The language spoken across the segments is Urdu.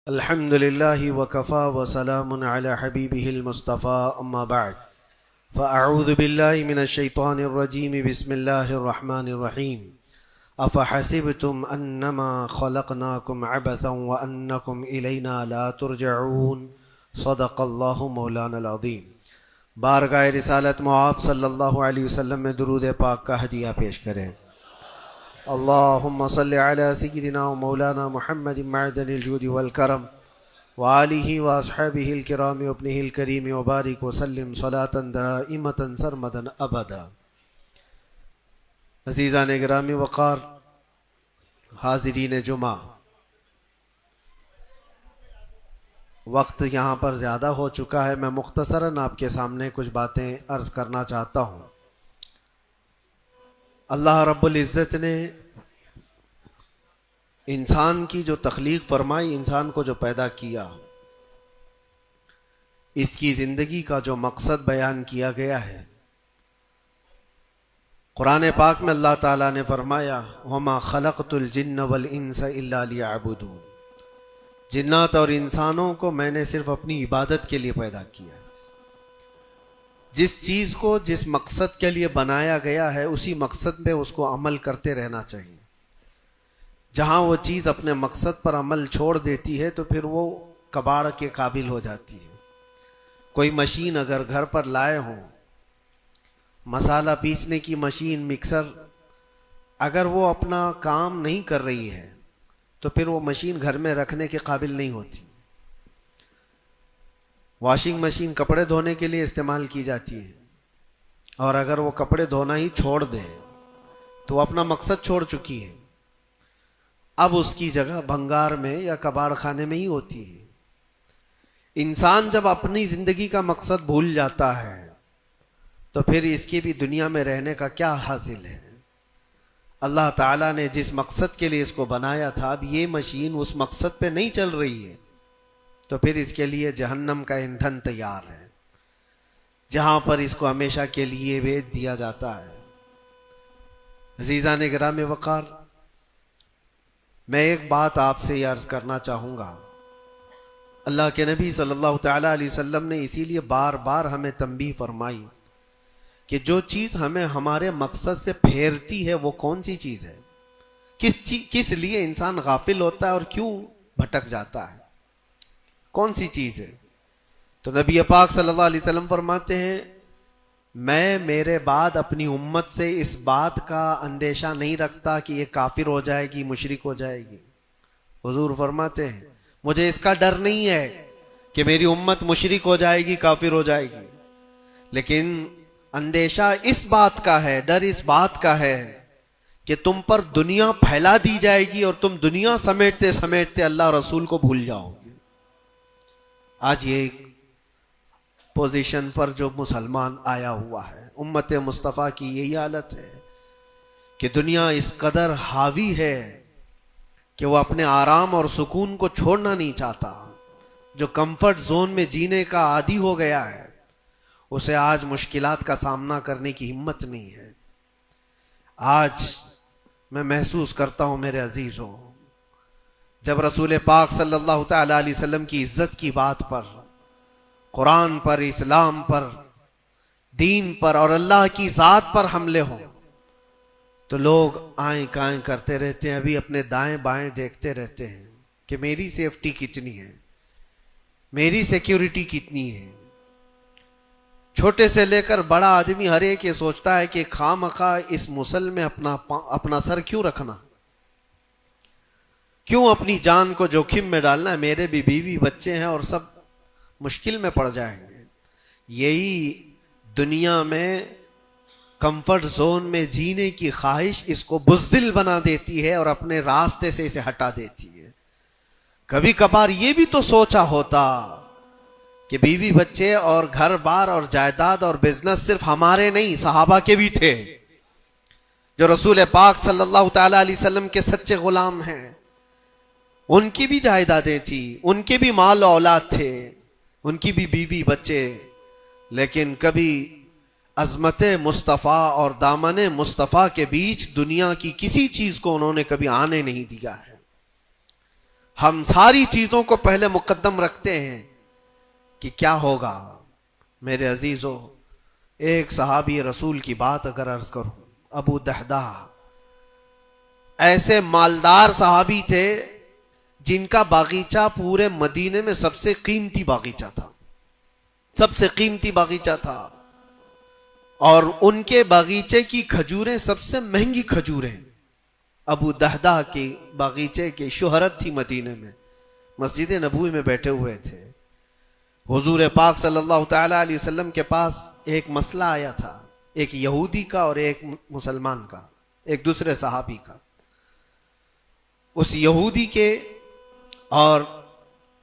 الحمد لله وكفى وسلام على حبيبه المصطفى أما بعد فأعوذ بالله من الشيطان الرجيم بسم الله الرحمن الرحيم أفحسبتم أنما خلقناكم عبثا وأنكم إلينا لا ترجعون صدق الله مولانا العظيم۔ بارگاہ رسالت معاب صلی اللہ علیہ وسلم میں درود پاک کا ہدیہ پیش کریں۔ اللہم صلی علی سیدنا و مولانا محمد معدن الجود والکرم وآلہ واصحابہ الکرام وابنہ الکریم وبارک وسلم صلاة دائمة سرمدا ابدا۔ عزیزان گرامی وقار، حاضرین جمعہ، وقت یہاں پر زیادہ ہو چکا ہے، میں مختصراً آپ کے سامنے کچھ باتیں عرض کرنا چاہتا ہوں۔ اللہ رب العزت نے انسان کی جو تخلیق فرمائی، انسان کو جو پیدا کیا، اس کی زندگی کا جو مقصد بیان کیا گیا ہے، قرآن پاک میں اللہ تعالیٰ نے فرمایا وَمَا خَلَقْتُ الْجِنَّ وَالْإِنسَ إِلَّا لِيَعْبُدُونَ، جنات اور انسانوں کو میں نے صرف اپنی عبادت کے لیے پیدا کیا۔ جس چیز کو جس مقصد کے لیے بنایا گیا ہے، اسی مقصد پہ اس کو عمل کرتے رہنا چاہیے۔ جہاں وہ چیز اپنے مقصد پر عمل چھوڑ دیتی ہے تو پھر وہ کباڑ کے قابل ہو جاتی ہے۔ کوئی مشین اگر گھر پر لائے ہوں، مسالہ پیسنے کی مشین، مکسر، اگر وہ اپنا کام نہیں کر رہی ہے تو پھر وہ مشین گھر میں رکھنے کے قابل نہیں ہوتی۔ واشنگ مشین کپڑے دھونے کے لیے استعمال کی جاتی ہے، اور اگر وہ کپڑے دھونا ہی چھوڑ دے تو وہ اپنا مقصد چھوڑ چکی ہے، اب اس کی جگہ بھنگار میں یا کباڑ خانے میں ہی ہوتی ہے۔ انسان جب اپنی زندگی کا مقصد بھول جاتا ہے تو پھر اس کی بھی دنیا میں رہنے کا کیا حاصل ہے؟ اللہ تعالیٰ نے جس مقصد کے لیے اس کو بنایا تھا، اب یہ مشین اس مقصد پہ نہیں چل رہی ہے تو پھر اس کے لیے جہنم کا ایندھن تیار ہے، جہاں پر اس کو ہمیشہ کے لیے بیچ دیا جاتا ہے۔ عزیزان گرامی وقار، میں ایک بات آپ سے یہ عرض کرنا چاہوں گا۔ اللہ کے نبی صلی اللہ تعالیٰ علیہ وسلم نے اسی لیے بار بار ہمیں تنبیہ فرمائی کہ جو چیز ہمیں ہمارے مقصد سے پھیرتی ہے وہ کون سی چیز ہے، کس لیے انسان غافل ہوتا ہے اور کیوں بھٹک جاتا ہے، کون سی چیز ہے؟ تو نبی پاک صلی اللہ علیہ وسلم فرماتے ہیں، میں میرے بعد اپنی امت سے اس بات کا اندیشہ نہیں رکھتا کہ یہ کافر ہو جائے گی، مشرک ہو جائے گی۔ حضور فرماتے ہیں مجھے اس کا ڈر نہیں ہے کہ میری امت مشرک ہو جائے گی، کافر ہو جائے گی، لیکن اندیشہ اس بات کا ہے، ڈر اس بات کا ہے کہ تم پر دنیا پھیلا دی جائے گی اور تم دنیا سمیٹتے سمیٹتے اللہ رسول کو بھول جاؤ گے۔ آج یہ پوزیشن پر جو مسلمان آیا ہوا ہے، امت مصطفیٰ کی یہی حالت ہے کہ دنیا اس قدر حاوی ہے کہ وہ اپنے آرام اور سکون کو چھوڑنا نہیں چاہتا۔ جو کمفرٹ زون میں جینے کا عادی ہو گیا ہے، اسے آج مشکلات کا سامنا کرنے کی ہمت نہیں ہے۔ آج میں محسوس کرتا ہوں میرے عزیزوں، جب رسول پاک صلی اللہ تعالیٰ علیہ وسلم کی عزت کی بات پر، قرآن پر، اسلام پر، دین پر اور اللہ کی ذات پر حملے ہوں تو لوگ آئیں کائیں کرتے رہتے ہیں، ابھی اپنے دائیں بائیں دیکھتے رہتے ہیں کہ میری سیفٹی کتنی ہے، میری سیکیورٹی کتنی ہے۔ چھوٹے سے لے کر بڑا آدمی ہر ایک یہ سوچتا ہے کہ خواہ مخواہ اس مسل میں اپنا سر کیوں رکھنا، کیوں اپنی جان کو جوخم میں ڈالنا ہے، میرے بھی بیوی بچے ہیں اور سب مشکل میں پڑ جائیں گے۔ یہی دنیا میں کمفرٹ زون میں جینے کی خواہش اس کو بزدل بنا دیتی ہے اور اپنے راستے سے اسے ہٹا دیتی ہے۔ کبھی کبھار یہ بھی تو سوچا ہوتا کہ بیوی بچے اور گھر بار اور جائیداد اور بزنس صرف ہمارے نہیں، صحابہ کے بھی تھے، جو رسول پاک صلی اللہ تعالیٰ علیہ وسلم کے سچے غلام ہیں۔ ان کی بھی جائیدادیں تھیں، ان کے بھی مال و اولاد تھے، ان کی بھی بیوی بچے، لیکن کبھی عظمت مصطفیٰ اور دامن مصطفیٰ کے بیچ دنیا کی کسی چیز کو انہوں نے کبھی آنے نہیں دیا ہے۔ ہم ساری چیزوں کو پہلے مقدم رکھتے ہیں کہ کیا ہوگا. میرے عزیزو، ایک صحابی رسول کی بات اگر عرض کروں، ابو دہدہ، ایسے مالدار صحابی تھے جن کا باغیچہ پورے مدینے میں سب سے قیمتی باغیچہ تھا، سب سے قیمتی باغیچہ تھا، اور ان کے باغیچے کی کھجوریں سب سے مہنگی کھجوریں. ابو دہدہ کے باغیچے کی شہرت تھی مدینے میں. مسجد نبوی میں بیٹھے ہوئے تھے، حضور پاک صلی اللہ تعالی علیہ وسلم کے پاس ایک مسئلہ آیا تھا، ایک یہودی کا اور ایک مسلمان کا، ایک دوسرے صحابی کا. اس یہودی کے اور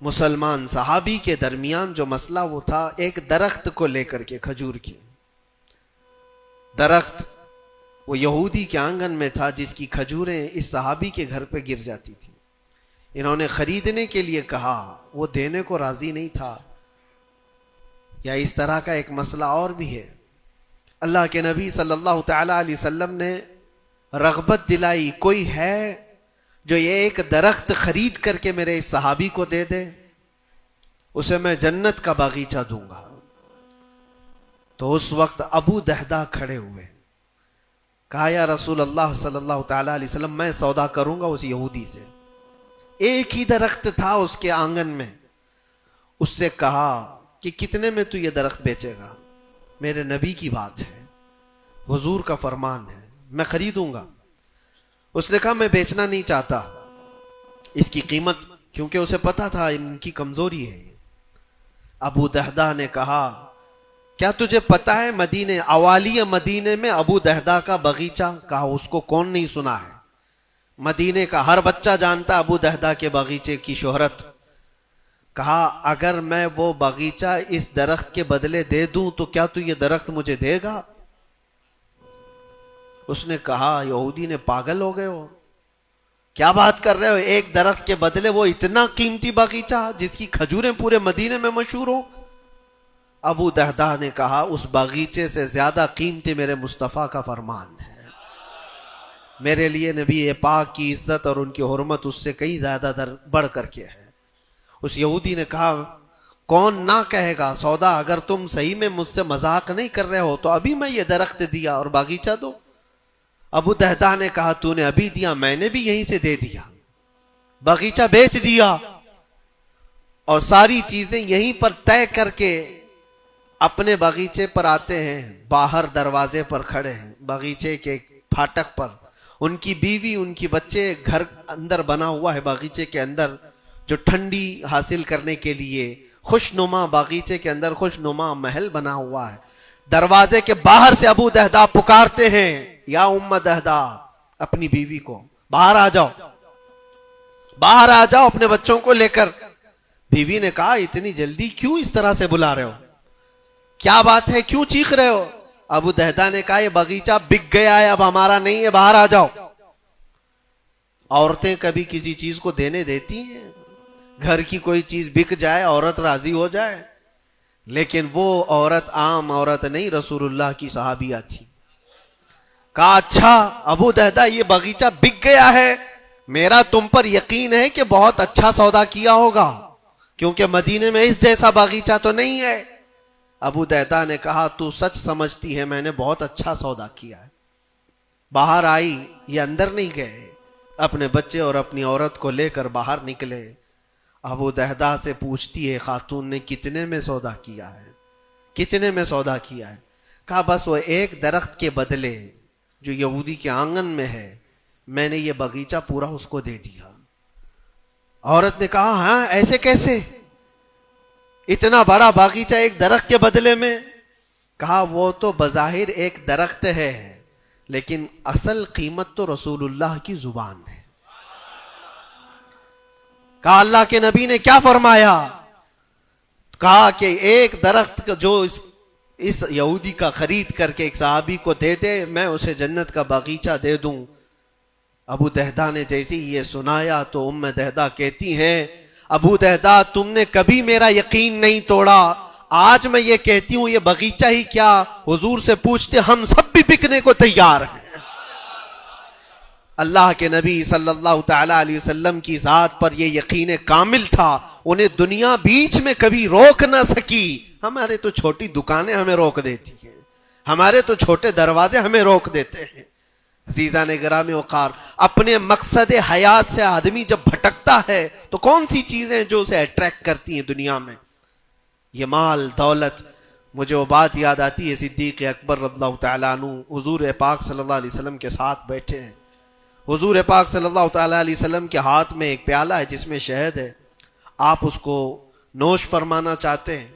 مسلمان صحابی کے درمیان جو مسئلہ وہ تھا ایک درخت کو لے کر کے، کھجور کی درخت وہ یہودی کے آنگن میں تھا جس کی کھجوریں اس صحابی کے گھر پہ گر جاتی تھی. انہوں نے خریدنے کے لیے کہا، وہ دینے کو راضی نہیں تھا. یا اس طرح کا ایک مسئلہ اور بھی ہے. اللہ کے نبی صلی اللہ تعالی علیہ وسلم نے رغبت دلائی، کوئی ہے جو یہ ایک درخت خرید کر کے میرے اس صحابی کو دے دے، اسے میں جنت کا باغیچہ دوں گا. تو اس وقت ابو دہدہ کھڑے ہوئے، کہا یا رسول اللہ صلی اللہ تعالی علیہ وسلم، میں سودا کروں گا اس یہودی سے. ایک ہی درخت تھا اس کے آنگن میں. اس سے کہا کہ کتنے میں تو یہ درخت بیچے گا؟ میرے نبی کی بات ہے، حضور کا فرمان ہے، میں خریدوں گا. اس نے کہا میں بیچنا نہیں چاہتا اس کی قیمت، کیونکہ اسے پتا تھا ان کی کمزوری ہے. ابو دہدہ نے کہا کیا تجھے پتا ہے مدینے، اوالی مدینے میں ابو دہدہ کا باغیچہ؟ کہا اس کو کون نہیں سنا ہے، مدینے کا ہر بچہ جانتا ابو دہدہ کے باغیچے کی شہرت. کہا اگر میں وہ باغیچہ اس درخت کے بدلے دے دوں تو کیا تو یہ درخت مجھے دے گا؟ اس نے کہا یہودی نے، پاگل ہو گئے ہو، کیا بات کر رہے ہو؟ ایک درخت کے بدلے وہ اتنا قیمتی باغیچہ جس کی کھجوریں پورے مدینے میں مشہور ہوں. ابو دہدہ نے کہا اس باغیچے سے زیادہ قیمتی میرے مصطفیٰ کا فرمان ہے، میرے لیے نبی پاک کی عزت اور ان کی حرمت اس سے کئی زیادہ بڑھ کر کے ہے. اس یہودی نے کہا کون نہ کہے گا سودا، اگر تم صحیح میں مجھ سے مذاق نہیں کر رہے ہو تو ابھی میں یہ درخت دیا اور باغیچہ دو. ابو دہدہ نے کہا تو نے ابھی دیا، میں نے بھی یہیں سے دے دیا، باغیچہ بیچ دیا اور ساری چیزیں یہیں پر طے کر کے اپنے باغیچے پر آتے ہیں. باہر دروازے پر کھڑے ہیں باغیچے کے پھاٹک پر، ان کی بیوی ان کی بچے، گھر اندر بنا ہوا ہے باغیچے کے اندر جو ٹھنڈی حاصل کرنے کے لیے خوش نما، باغیچے کے اندر خوش نما محل بنا ہوا ہے. دروازے کے باہر سے ابو دہدہ پکارتے ہیں یا ام دہدہ، اپنی بیوی کو باہر آ جاؤ، باہر آ جاؤ اپنے بچوں کو لے کر. بیوی نے کہا اتنی جلدی کیوں اس طرح سے بلا رہے ہو، کیا بات ہے، کیوں چیخ رہے ہو؟ ابو دہدہ نے کہا یہ باغیچہ بک گیا ہے، اب ہمارا نہیں ہے، باہر آ جاؤ. عورتیں کبھی کسی چیز کو دینے دیتی ہیں، گھر کی کوئی چیز بک جائے عورت راضی ہو جائے، لیکن وہ عورت عام عورت نہیں، رسول اللہ کی صحابیہ تھی. کہا اچھا ابو دہدہ یہ باغیچہ بک گیا ہے، میرا تم پر یقین ہے کہ بہت اچھا سودا کیا ہوگا، کیونکہ مدینے میں اس جیسا باغیچہ تو نہیں ہے. ابو دہدہ نے کہا تو سچ سمجھتی ہے میں نے بہت اچھا سودا کیا ہے. باہر آئی، یہ اندر نہیں گئے، اپنے بچے اور اپنی عورت کو لے کر باہر نکلے. ابو دہدہ سے پوچھتی ہے خاتون نے کتنے میں سودا کیا ہے، کتنے میں سودا کیا ہے؟ کہا بس وہ ایک درخت کے بدلے جو یہودی کے آنگن میں ہے میں نے یہ باغیچہ پورا اس کو دے دیا. عورت نے کہا ہاں ایسے کیسے، اتنا بڑا باغیچہ ایک درخت کے بدلے میں؟ کہا وہ تو بظاہر ایک درخت ہے لیکن اصل قیمت تو رسول اللہ کی زبان ہے. کہا اللہ کے نبی نے کیا فرمایا؟ کہا کہ ایک درخت جو اس یہودی کا خرید کر کے ایک صحابی کو دے دے میں اسے جنت کا باغیچہ دے دوں. ابو دہدہ نے جیسے یہ سنایا تو ام دہدہ کہتی ہیں ابو دہدہ تم نے کبھی میرا یقین نہیں توڑا، آج میں یہ کہتی ہوں یہ باغیچہ ہی کیا، حضور سے پوچھتے ہم سب بھی بکنے کو تیار ہیں. اللہ کے نبی صلی اللہ تعالی علیہ وسلم کی ذات پر یہ یقین کامل تھا، انہیں دنیا بیچ میں کبھی روک نہ سکی۔ ہمارے تو چھوٹی دکانیں ہمیں روک دیتی ہیں، ہمارے تو چھوٹے دروازے ہمیں روک دیتے ہیں۔ عزیزان گرامی وقار، اپنے مقصد حیات سے آدمی جب بھٹکتا ہے تو کون سی چیزیں جو اسے اٹریکٹ کرتی ہیں دنیا میں؟ یہ مال دولت۔ مجھے وہ بات یاد آتی ہے، صدیق اکبر رضی اللہ تعالیٰ عنہ حضور پاک صلی اللہ علیہ وسلم کے ساتھ بیٹھے ہیں۔ حضور پاک صلی اللہ تعالیٰ علیہ وسلم کے ہاتھ میں ایک پیالہ ہے جس میں شہد ہے، آپ اس کو نوش فرمانا چاہتے ہیں،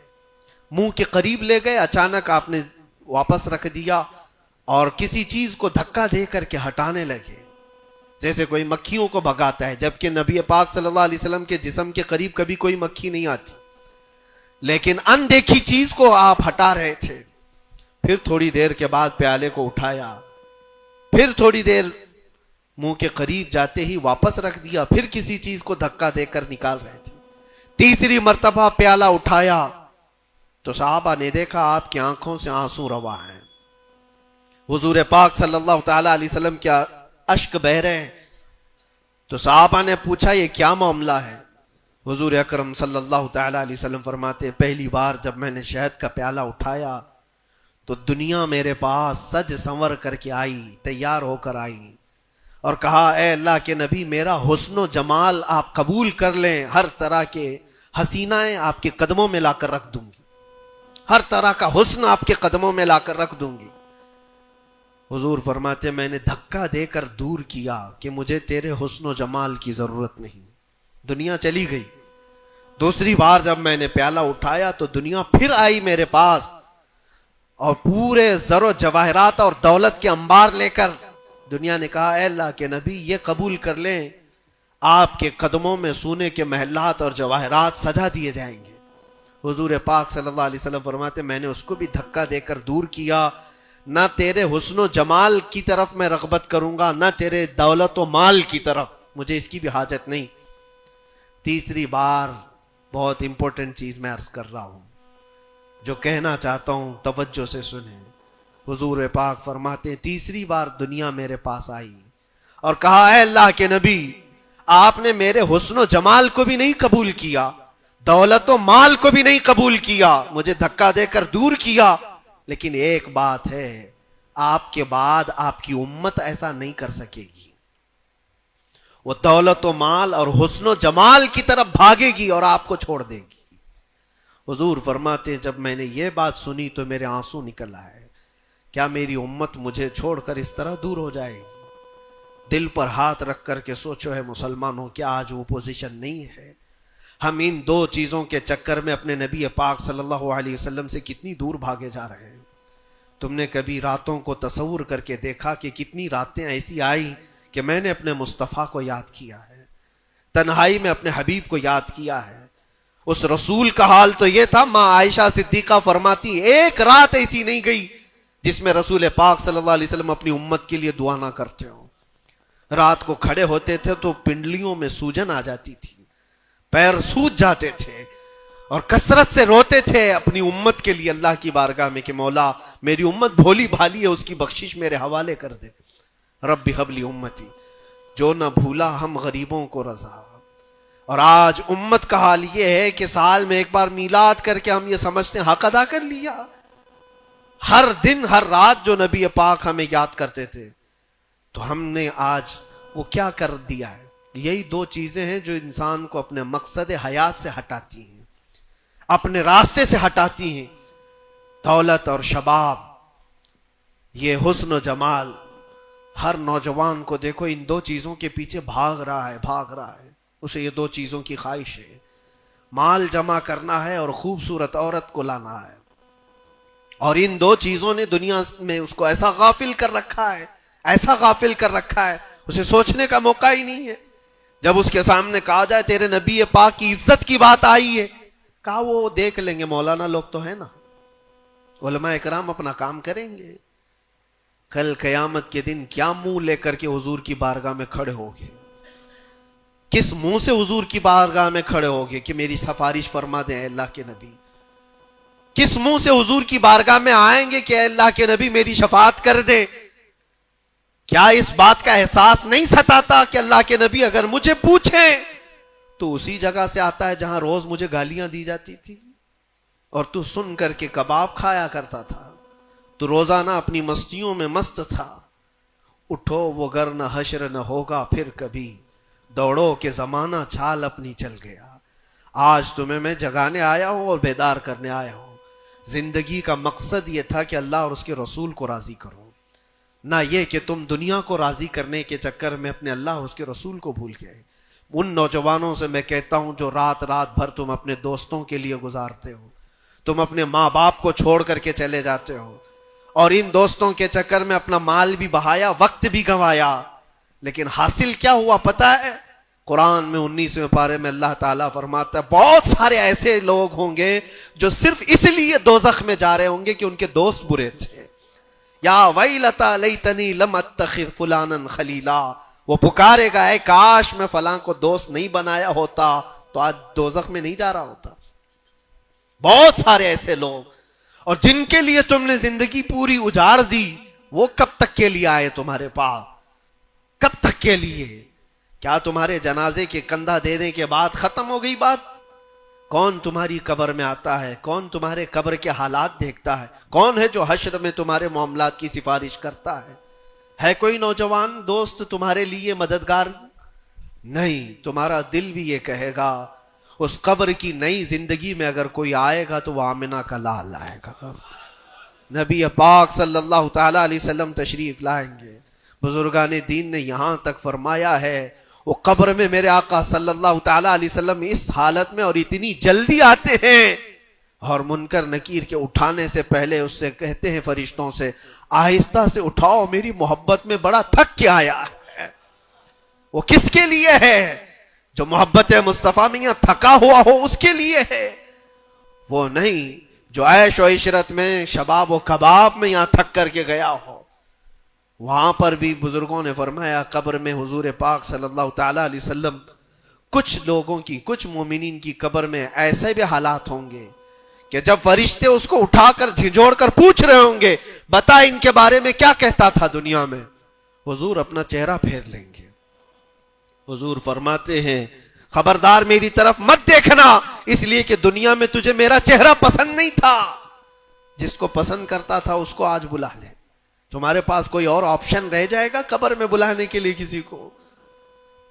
منہ کے قریب لے گئے، اچانک آپ نے واپس رکھ دیا اور کسی چیز کو دھکا دے کر کے ہٹانے لگے، جیسے کوئی مکھیوں کو بھگاتا ہے، جبکہ نبی پاک صلی اللہ علیہ وسلم کے جسم کے قریب کبھی کوئی مکھی نہیں آتی، لیکن اندیکھی چیز کو آپ ہٹا رہے تھے۔ پھر تھوڑی دیر کے بعد پیالے کو اٹھایا، پھر تھوڑی دیر منہ کے قریب جاتے ہی واپس رکھ دیا، پھر کسی چیز کو دھکا دے کر نکال رہے تھے۔ تیسری مرتبہ پیالہ اٹھایا تو صحابہ نے دیکھا آپ کی آنکھوں سے آنسو روا ہیں، حضور پاک صلی اللہ تعالی علیہ وسلم کیا اشک بہ رہے ہیں۔ تو صحابہ نے پوچھا یہ کیا معاملہ ہے؟ حضور اکرم صلی اللہ تعالی علیہ وسلم فرماتے پہلی بار جب میں نے شہد کا پیالہ اٹھایا تو دنیا میرے پاس سج سنور کر کے آئی، تیار ہو کر آئی، اور کہا اے اللہ کے نبی میرا حسن و جمال آپ قبول کر لیں، ہر طرح کے حسینائیں آپ کے قدموں میں لا کر رکھ دوں گی، ہر طرح کا حسن آپ کے قدموں میں لا کر رکھ دوں گی۔ حضور فرماتے میں نے دھکا دے کر دور کیا کہ مجھے تیرے حسن و جمال کی ضرورت نہیں، دنیا چلی گئی۔ دوسری بار جب میں نے پیالہ اٹھایا تو دنیا پھر آئی میرے پاس اور پورے زر و جواہرات اور دولت کے انبار لے کر دنیا نے کہا اے اللہ کے نبی یہ قبول کر لیں، آپ کے قدموں میں سونے کے محلات اور جواہرات سجا دیے جائیں گے۔ حضور پاک صلی اللہ علیہ وسلم فرماتے میں نے اس کو بھی دھکا دے کر دور کیا، نہ تیرے حسن و جمال کی طرف میں رغبت کروں گا، نہ تیرے دولت و مال کی طرف، مجھے اس کی بھی حاجت نہیں۔ تیسری بار بہت امپورٹنٹ چیز میں عرض کر رہا ہوں، جو کہنا چاہتا ہوں توجہ سے سنیں۔ حضور پاک فرماتے تیسری بار دنیا میرے پاس آئی اور کہا اے اللہ کے نبی آپ نے میرے حسن و جمال کو بھی نہیں قبول کیا، دولت و مال کو بھی نہیں قبول کیا، مجھے دھکا دے کر دور کیا، لیکن ایک بات ہے آپ کے بعد آپ کی امت ایسا نہیں کر سکے گی، وہ دولت و مال اور حسن و جمال کی طرف بھاگے گی اور آپ کو چھوڑ دے گی۔ حضور فرماتے جب میں نے یہ بات سنی تو میرے آنسو نکل آئے، کیا میری امت مجھے چھوڑ کر اس طرح دور ہو جائے گی؟ دل پر ہاتھ رکھ کر کے سوچو ہے مسلمانوں، کیا آج وہ پوزیشن نہیں ہے؟ ہم ان دو چیزوں کے چکر میں اپنے نبی پاک صلی اللہ علیہ وسلم سے کتنی دور بھاگے جا رہے ہیں۔ تم نے کبھی راتوں کو تصور کر کے دیکھا کہ کتنی راتیں ایسی آئی کہ میں نے اپنے مصطفیٰ کو یاد کیا ہے، تنہائی میں اپنے حبیب کو یاد کیا ہے؟ اس رسول کا حال تو یہ تھا، ماں عائشہ صدیقہ فرماتی ایک رات ایسی نہیں گئی جس میں رسول پاک صلی اللہ علیہ وسلم اپنی امت کے لیے دعا نہ کرتے ہوں۔ رات کو کھڑے ہوتے تھے تو پنڈلیوں میں سوجن آ جاتی تھی، پیر سوج جاتے تھے اور کثرت سے روتے تھے اپنی امت کے لیے اللہ کی بارگاہ میں کہ مولا میری امت بھولی بھالی ہے، اس کی بخشش میرے حوالے کر دے، رب ہب لی امتی، جو نہ بھولا ہم غریبوں کو رضا۔ اور آج امت کا حال یہ ہے کہ سال میں ایک بار میلاد کر کے ہم یہ سمجھتے ہیں حق ادا کر لیا، ہر دن ہر رات جو نبی پاک ہمیں یاد کرتے تھے تو ہم نے آج وہ کیا کر دیا ہے؟ یہی دو چیزیں ہیں جو انسان کو اپنے مقصد حیات سے ہٹاتی ہیں، اپنے راستے سے ہٹاتی ہیں، دولت اور شباب، یہ حسن و جمال۔ ہر نوجوان کو دیکھو ان دو چیزوں کے پیچھے بھاگ رہا ہے، اسے یہ دو چیزوں کی خواہش ہے، مال جمع کرنا ہے اور خوبصورت عورت کو لانا ہے، اور ان دو چیزوں نے دنیا میں اس کو ایسا غافل کر رکھا ہے، اسے سوچنے کا موقع ہی نہیں ہے۔ جب اس کے سامنے کہا جائے تیرے نبی پاک کی عزت کی بات آئی ہے، کہا وہ دیکھ لیں گے، مولانا لوگ تو ہے نا، علماء اکرام اپنا کام کریں گے، کل قیامت کے دن کیا منہ لے کر کے حضور کی بارگاہ میں کھڑے ہوگے؟ کس منہ سے حضور کی بارگاہ میں کھڑے ہوگے کہ میری سفارش فرما دیں اے اللہ کے نبی؟ کس منہ سے حضور کی بارگاہ میں آئیں گے کہ اے اللہ کے نبی میری شفاعت کر دے؟ کیا اس بات کا احساس نہیں ستاتا کہ اللہ کے نبی اگر مجھے پوچھیں تو اسی جگہ سے آتا ہے جہاں روز مجھے گالیاں دی جاتی تھی، اور تو سن کر کے کباب کھایا کرتا تھا، تو روزانہ اپنی مستیوں میں مست تھا۔ اٹھو وہ گر نہ حشر نہ ہوگا پھر کبھی، دوڑو کہ زمانہ چھال اپنی چل گیا۔ آج تمہیں میں جگانے آیا ہوں اور بیدار کرنے آیا ہوں۔ زندگی کا مقصد یہ تھا کہ اللہ اور اس کے رسول کو راضی کرو، نہ یہ کہ تم دنیا کو راضی کرنے کے چکر میں اپنے اللہ اور اس کے رسول کو بھول گئے۔ ان نوجوانوں سے میں کہتا ہوں جو رات بھر تم اپنے دوستوں کے لیے گزارتے ہو، تم اپنے ماں باپ کو چھوڑ کر کے چلے جاتے ہو، اور ان دوستوں کے چکر میں اپنا مال بھی بہایا، وقت بھی گنوایا، لیکن حاصل کیا ہوا پتہ ہے؟ قرآن میں 19ویں پارے میں اللہ تعالیٰ فرماتا ہے بہت سارے ایسے لوگ ہوں گے جو صرف اس لیے دوزخ میں جا رہے ہوں گے کہ ان کے دوست برے تھے۔ یا ویلتا لیتنی لم اتخذ فلانا خلیلا، وہ پکارے گا اے کاش میں فلاں کو دوست نہیں بنایا ہوتا تو آج دوزخ میں نہیں جا رہا ہوتا۔ بہت سارے ایسے لوگ، اور جن کے لیے تم نے زندگی پوری اجاڑ دی، وہ کب تک کے لیے آئے تمہارے پاس؟ کب تک کے لیے؟ کیا تمہارے جنازے کے کندھا دینے کے بعد ختم ہو گئی بات؟ کون تمہاری قبر میں آتا ہے؟ کون تمہارے قبر کے حالات دیکھتا ہے؟ کون ہے جو حشر میں تمہارے معاملات کی سفارش کرتا ہے؟ ہے کوئی نوجوان دوست تمہارے لیے مددگار؟ نہیں۔ تمہارا دل بھی یہ کہے گا اس قبر کی نئی زندگی میں اگر کوئی آئے گا تو وہ آمنہ کا لال آئے گا۔ نبی پاک صلی اللہ تعالی علیہ وسلم تشریف لائیں گے۔ بزرگان دین نے یہاں تک فرمایا ہے وہ قبر میں میرے آقا صلی اللہ تعالی علیہ وسلم اس حالت میں اور اتنی جلدی آتے ہیں، اور منکر نکیر کے اٹھانے سے پہلے اس سے کہتے ہیں فرشتوں سے آہستہ سے اٹھاؤ، میری محبت میں بڑا تھک کے آیا ہے۔ وہ کس کے لیے ہے؟ جو محبت مصطفیٰ میں یہاں تھکا ہوا ہو اس کے لیے ہے، وہ نہیں جو عیش و عشرت میں شباب و کباب میں یہاں تھک کر کے گیا ہو۔ وہاں پر بھی بزرگوں نے فرمایا قبر میں حضور پاک صلی اللہ تعالی علیہ وسلم کچھ لوگوں کی، کچھ مومنین کی قبر میں ایسے بھی حالات ہوں گے کہ جب فرشتے اس کو اٹھا کر جھنجھوڑ کر پوچھ رہے ہوں گے بتا ان کے بارے میں کیا کہتا تھا دنیا میں، حضور اپنا چہرہ پھیر لیں گے۔ حضور فرماتے ہیں خبردار میری طرف مت دیکھنا، اس لیے کہ دنیا میں تجھے میرا چہرہ پسند نہیں تھا، جس کو پسند کرتا تھا اس کو آج بلا لے۔ تمہارے پاس کوئی اور آپشن رہ جائے گا قبر میں بلانے کے لیے کسی کو؟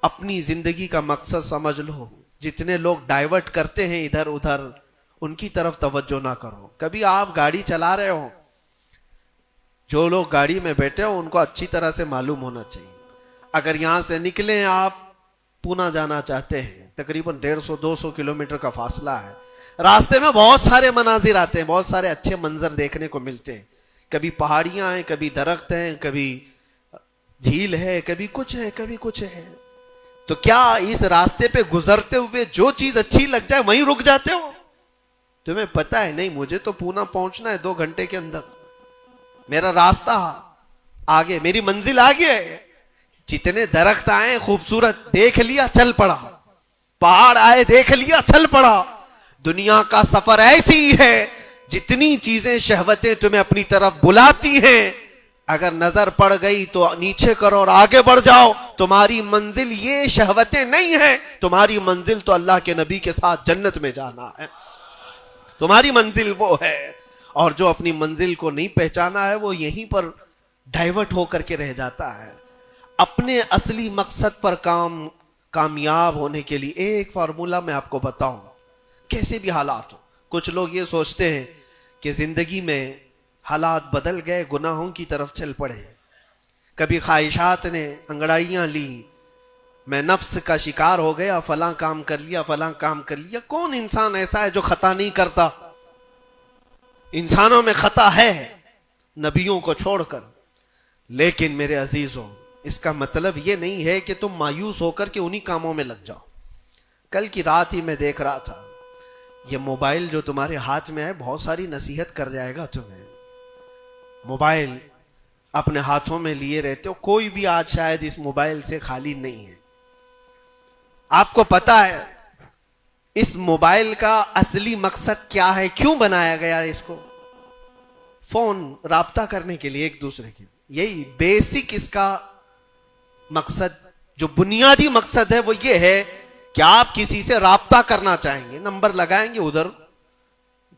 اپنی زندگی کا مقصد سمجھ لو۔ جتنے لوگ ڈائیورٹ کرتے ہیں ادھر ادھر، ان کی طرف توجہ نہ کرو۔ کبھی آپ گاڑی چلا رہے ہو، جو لوگ گاڑی میں بیٹھے ہو ان کو اچھی طرح سے معلوم ہونا چاہیے، اگر یہاں سے نکلیں آپ پونا جانا چاہتے ہیں، تقریباً 150-200 کلومیٹر کا فاصلہ ہے، راستے میں بہت سارے مناظر آتے ہیں، بہت سارے اچھے منظر دیکھنے کو ملتے ہیں، کبھی پہاڑیاں ہیں، کبھی درخت ہیں، کبھی جھیل ہے، کبھی کچھ ہے، کبھی کچھ ہے۔ تو کیا اس راستے پہ گزرتے ہوئے جو چیز اچھی لگ جائے وہیں رک جاتے ہو؟ تمہیں پتا ہے نہیں مجھے تو پونا پہنچنا ہے 2 گھنٹے کے اندر، میرا راستہ آگے، میری منزل آگے ہے۔ جتنے درخت آئے خوبصورت دیکھ لیا چل پڑا، پہاڑ آئے دیکھ لیا چل پڑا۔ دنیا کا سفر ایسی ہے جتنی چیزیں شہوتیں تمہیں اپنی طرف بلاتی ہیں، اگر نظر پڑ گئی تو نیچے کرو اور آگے بڑھ جاؤ۔ تمہاری منزل یہ شہوتیں نہیں ہیں، تمہاری منزل تو اللہ کے نبی کے ساتھ جنت میں جانا ہے، تمہاری منزل وہ ہے۔ اور جو اپنی منزل کو نہیں پہچانا ہے وہ یہیں پر ڈائیورٹ ہو کر کے رہ جاتا ہے۔ اپنے اصلی مقصد پر کامیاب ہونے کے لیے ایک فارمولہ میں آپ کو بتاؤں، کیسے بھی حالات ہو۔ کچھ لوگ یہ سوچتے ہیں کہ زندگی میں حالات بدل گئے، گناہوں کی طرف چل پڑے، کبھی خواہشات نے انگڑائیاں لی، میں نفس کا شکار ہو گیا، فلاں کام کر لیا، فلاں کام کر لیا۔ کون انسان ایسا ہے جو خطا نہیں کرتا؟ انسانوں میں خطا ہے، نبیوں کو چھوڑ کر۔ لیکن میرے عزیزوں، اس کا مطلب یہ نہیں ہے کہ تم مایوس ہو کر کے انہی کاموں میں لگ جاؤ۔ کل کی رات ہی میں دیکھ رہا تھا، یہ موبائل جو تمہارے ہاتھ میں ہے بہت ساری نصیحت کر جائے گا تمہیں۔ موبائل اپنے ہاتھوں میں لیے رہتے ہو، کوئی بھی آج شاید اس موبائل سے خالی نہیں ہے۔ آپ کو پتا ہے اس موبائل کا اصلی مقصد کیا ہے؟ کیوں بنایا گیا اس کو؟ فون، رابطہ کرنے کے لیے ایک دوسرے کے۔ یہی بیسک اس کا مقصد، جو بنیادی مقصد ہے وہ یہ ہے کہ آپ کسی سے رابطہ کرنا چاہیں گے، نمبر لگائیں گے، ادھر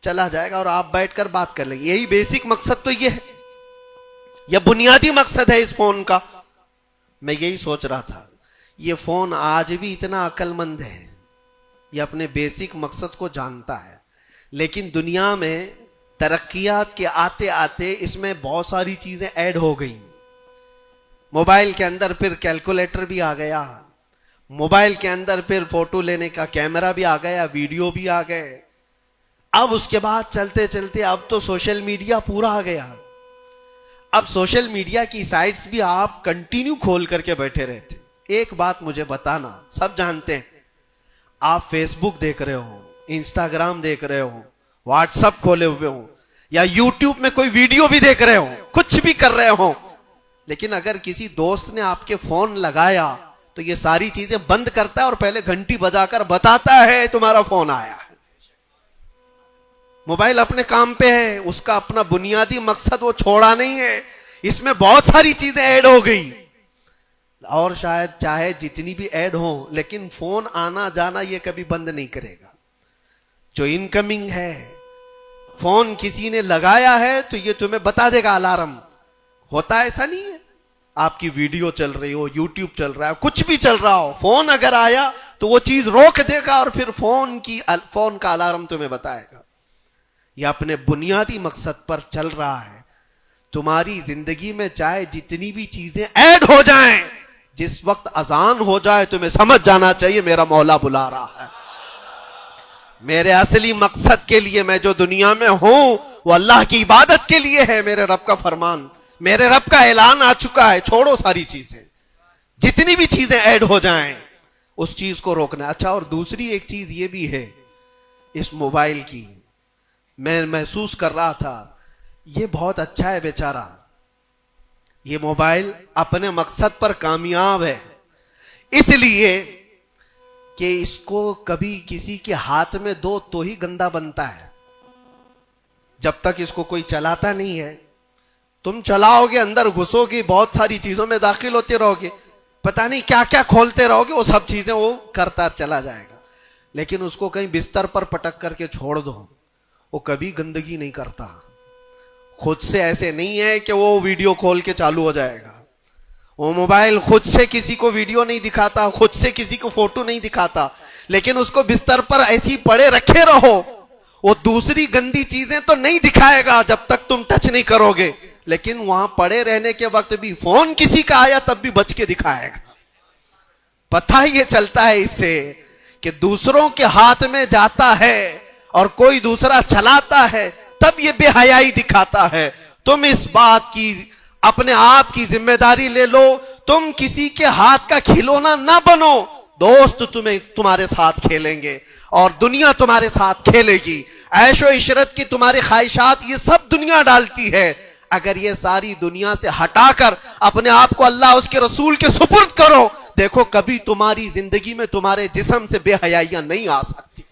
چلا جائے گا اور آپ بیٹھ کر بات کر لیں گے. یہی بیسک مقصد تو یہ ہے، یہ بنیادی مقصد ہے اس فون کا. میں یہی سوچ رہا تھا، یہ فون آج بھی اتنا عقل مند ہے، یہ اپنے بیسک مقصد کو جانتا ہے، لیکن دنیا میں ترقیات کے آتے آتے اس میں بہت ساری چیزیں ایڈ ہو گئیں. موبائل کے اندر پھر کیلکولیٹر بھی آ گیا، موبائل کے اندر پھر فوٹو لینے کا کیمرہ بھی آ گیا، ویڈیو بھی آ گئے. اب اس کے بعد چلتے چلتے اب تو سوشل میڈیا پورا آ گیا. اب سوشل میڈیا کی سائٹس بھی آپ کنٹینیو کھول کر کے بیٹھے رہتے. ایک بات مجھے بتانا، سب جانتے ہیں، آپ فیس بک دیکھ رہے ہو، انسٹاگرام دیکھ رہے ہو، واٹس ایپ کھولے ہوئے ہو، یا یوٹیوب میں کوئی ویڈیو بھی دیکھ رہے ہو، کچھ بھی کر رہے ہو، لیکن اگر کسی دوست نے آپ کے فون لگایا تو یہ ساری چیزیں بند کرتا ہے اور پہلے گھنٹی بجا کر بتاتا ہے تمہارا فون آیا ہے. موبائل اپنے کام پہ ہے، اس کا اپنا بنیادی مقصد وہ چھوڑا نہیں ہے. اس میں بہت ساری چیزیں ایڈ ہو گئی، اور شاید چاہے جتنی بھی ایڈ ہوں، لیکن فون آنا جانا یہ کبھی بند نہیں کرے گا. جو انکمنگ ہے، فون کسی نے لگایا ہے تو یہ تمہیں بتا دے گا، الارم ہوتا ہے. ایسا نہیں ہے آپ کی ویڈیو چل رہی ہو، یوٹیوب چل رہا ہے، کچھ بھی چل رہا ہو، فون اگر آیا تو وہ چیز روک دے گا اور پھر فون کا الارم تمہیں بتائے گا. یہ اپنے بنیادی مقصد پر چل رہا ہے. تمہاری زندگی میں چاہے جتنی بھی چیزیں ایڈ ہو جائیں، جس وقت اذان ہو جائے تمہیں سمجھ جانا چاہیے میرا مولا بلا رہا ہے. میرے اصلی مقصد کے لیے میں جو دنیا میں ہوں وہ اللہ کی عبادت کے لیے ہے. میرے رب کا فرمان، میرے رب کا اعلان آ چکا ہے، چھوڑو ساری چیزیں. جتنی بھی چیزیں ایڈ ہو جائیں اس چیز کو روکنا. اچھا، اور دوسری ایک چیز یہ بھی ہے اس موبائل کی، میں محسوس کر رہا تھا، یہ بہت اچھا ہے بیچارہ، یہ موبائل اپنے مقصد پر کامیاب ہے، اس لیے کہ اس کو کبھی کسی کے ہاتھ میں دو تو ہی گندا بنتا ہے. جب تک اس کو کوئی چلاتا نہیں ہے، تم چلاؤ گے، اندر گھسو گے، بہت ساری چیزوں میں داخل ہوتے رہو گے، پتہ نہیں کیا کیا کھولتے رہو گے، وہ سب چیزیں وہ کرتا چلا جائے گا. لیکن اس کو کہیں بستر پر پٹک کر کے چھوڑ دو، وہ کبھی گندگی نہیں کرتا. خود سے ایسے نہیں ہے کہ وہ ویڈیو کھول کے چالو ہو جائے گا. وہ موبائل خود سے کسی کو ویڈیو نہیں دکھاتا، خود سے کسی کو فوٹو نہیں دکھاتا، لیکن اس کو بستر پر ایسی پڑے رکھے رہو، وہ دوسری گندی چیزیں تو نہیں دکھائے گا جب تک تم ٹچ نہیں کرو گے، لیکن وہاں پڑے رہنے کے وقت بھی فون کسی کا آیا تب بھی بچ کے دکھائے گا. پتہ یہ چلتا ہے اس سے کہ دوسروں کے ہاتھ میں جاتا ہے اور کوئی دوسرا چلاتا ہے تب یہ بے حیائی دکھاتا ہے. تم اس بات کی اپنے آپ کی ذمہ داری لے لو، تم کسی کے ہاتھ کا کھلونا نہ بنو. دوست تمہارے ساتھ کھیلیں گے اور دنیا تمہارے ساتھ کھیلے گی. عیش و عشرت کی تمہاری خواہشات یہ سب دنیا ڈالتی ہے. اگر یہ ساری دنیا سے ہٹا کر اپنے آپ کو اللہ اس کے رسول کے سپرد کرو، دیکھو کبھی تمہاری زندگی میں تمہارے جسم سے بے حیائیاں نہیں آ سکتی،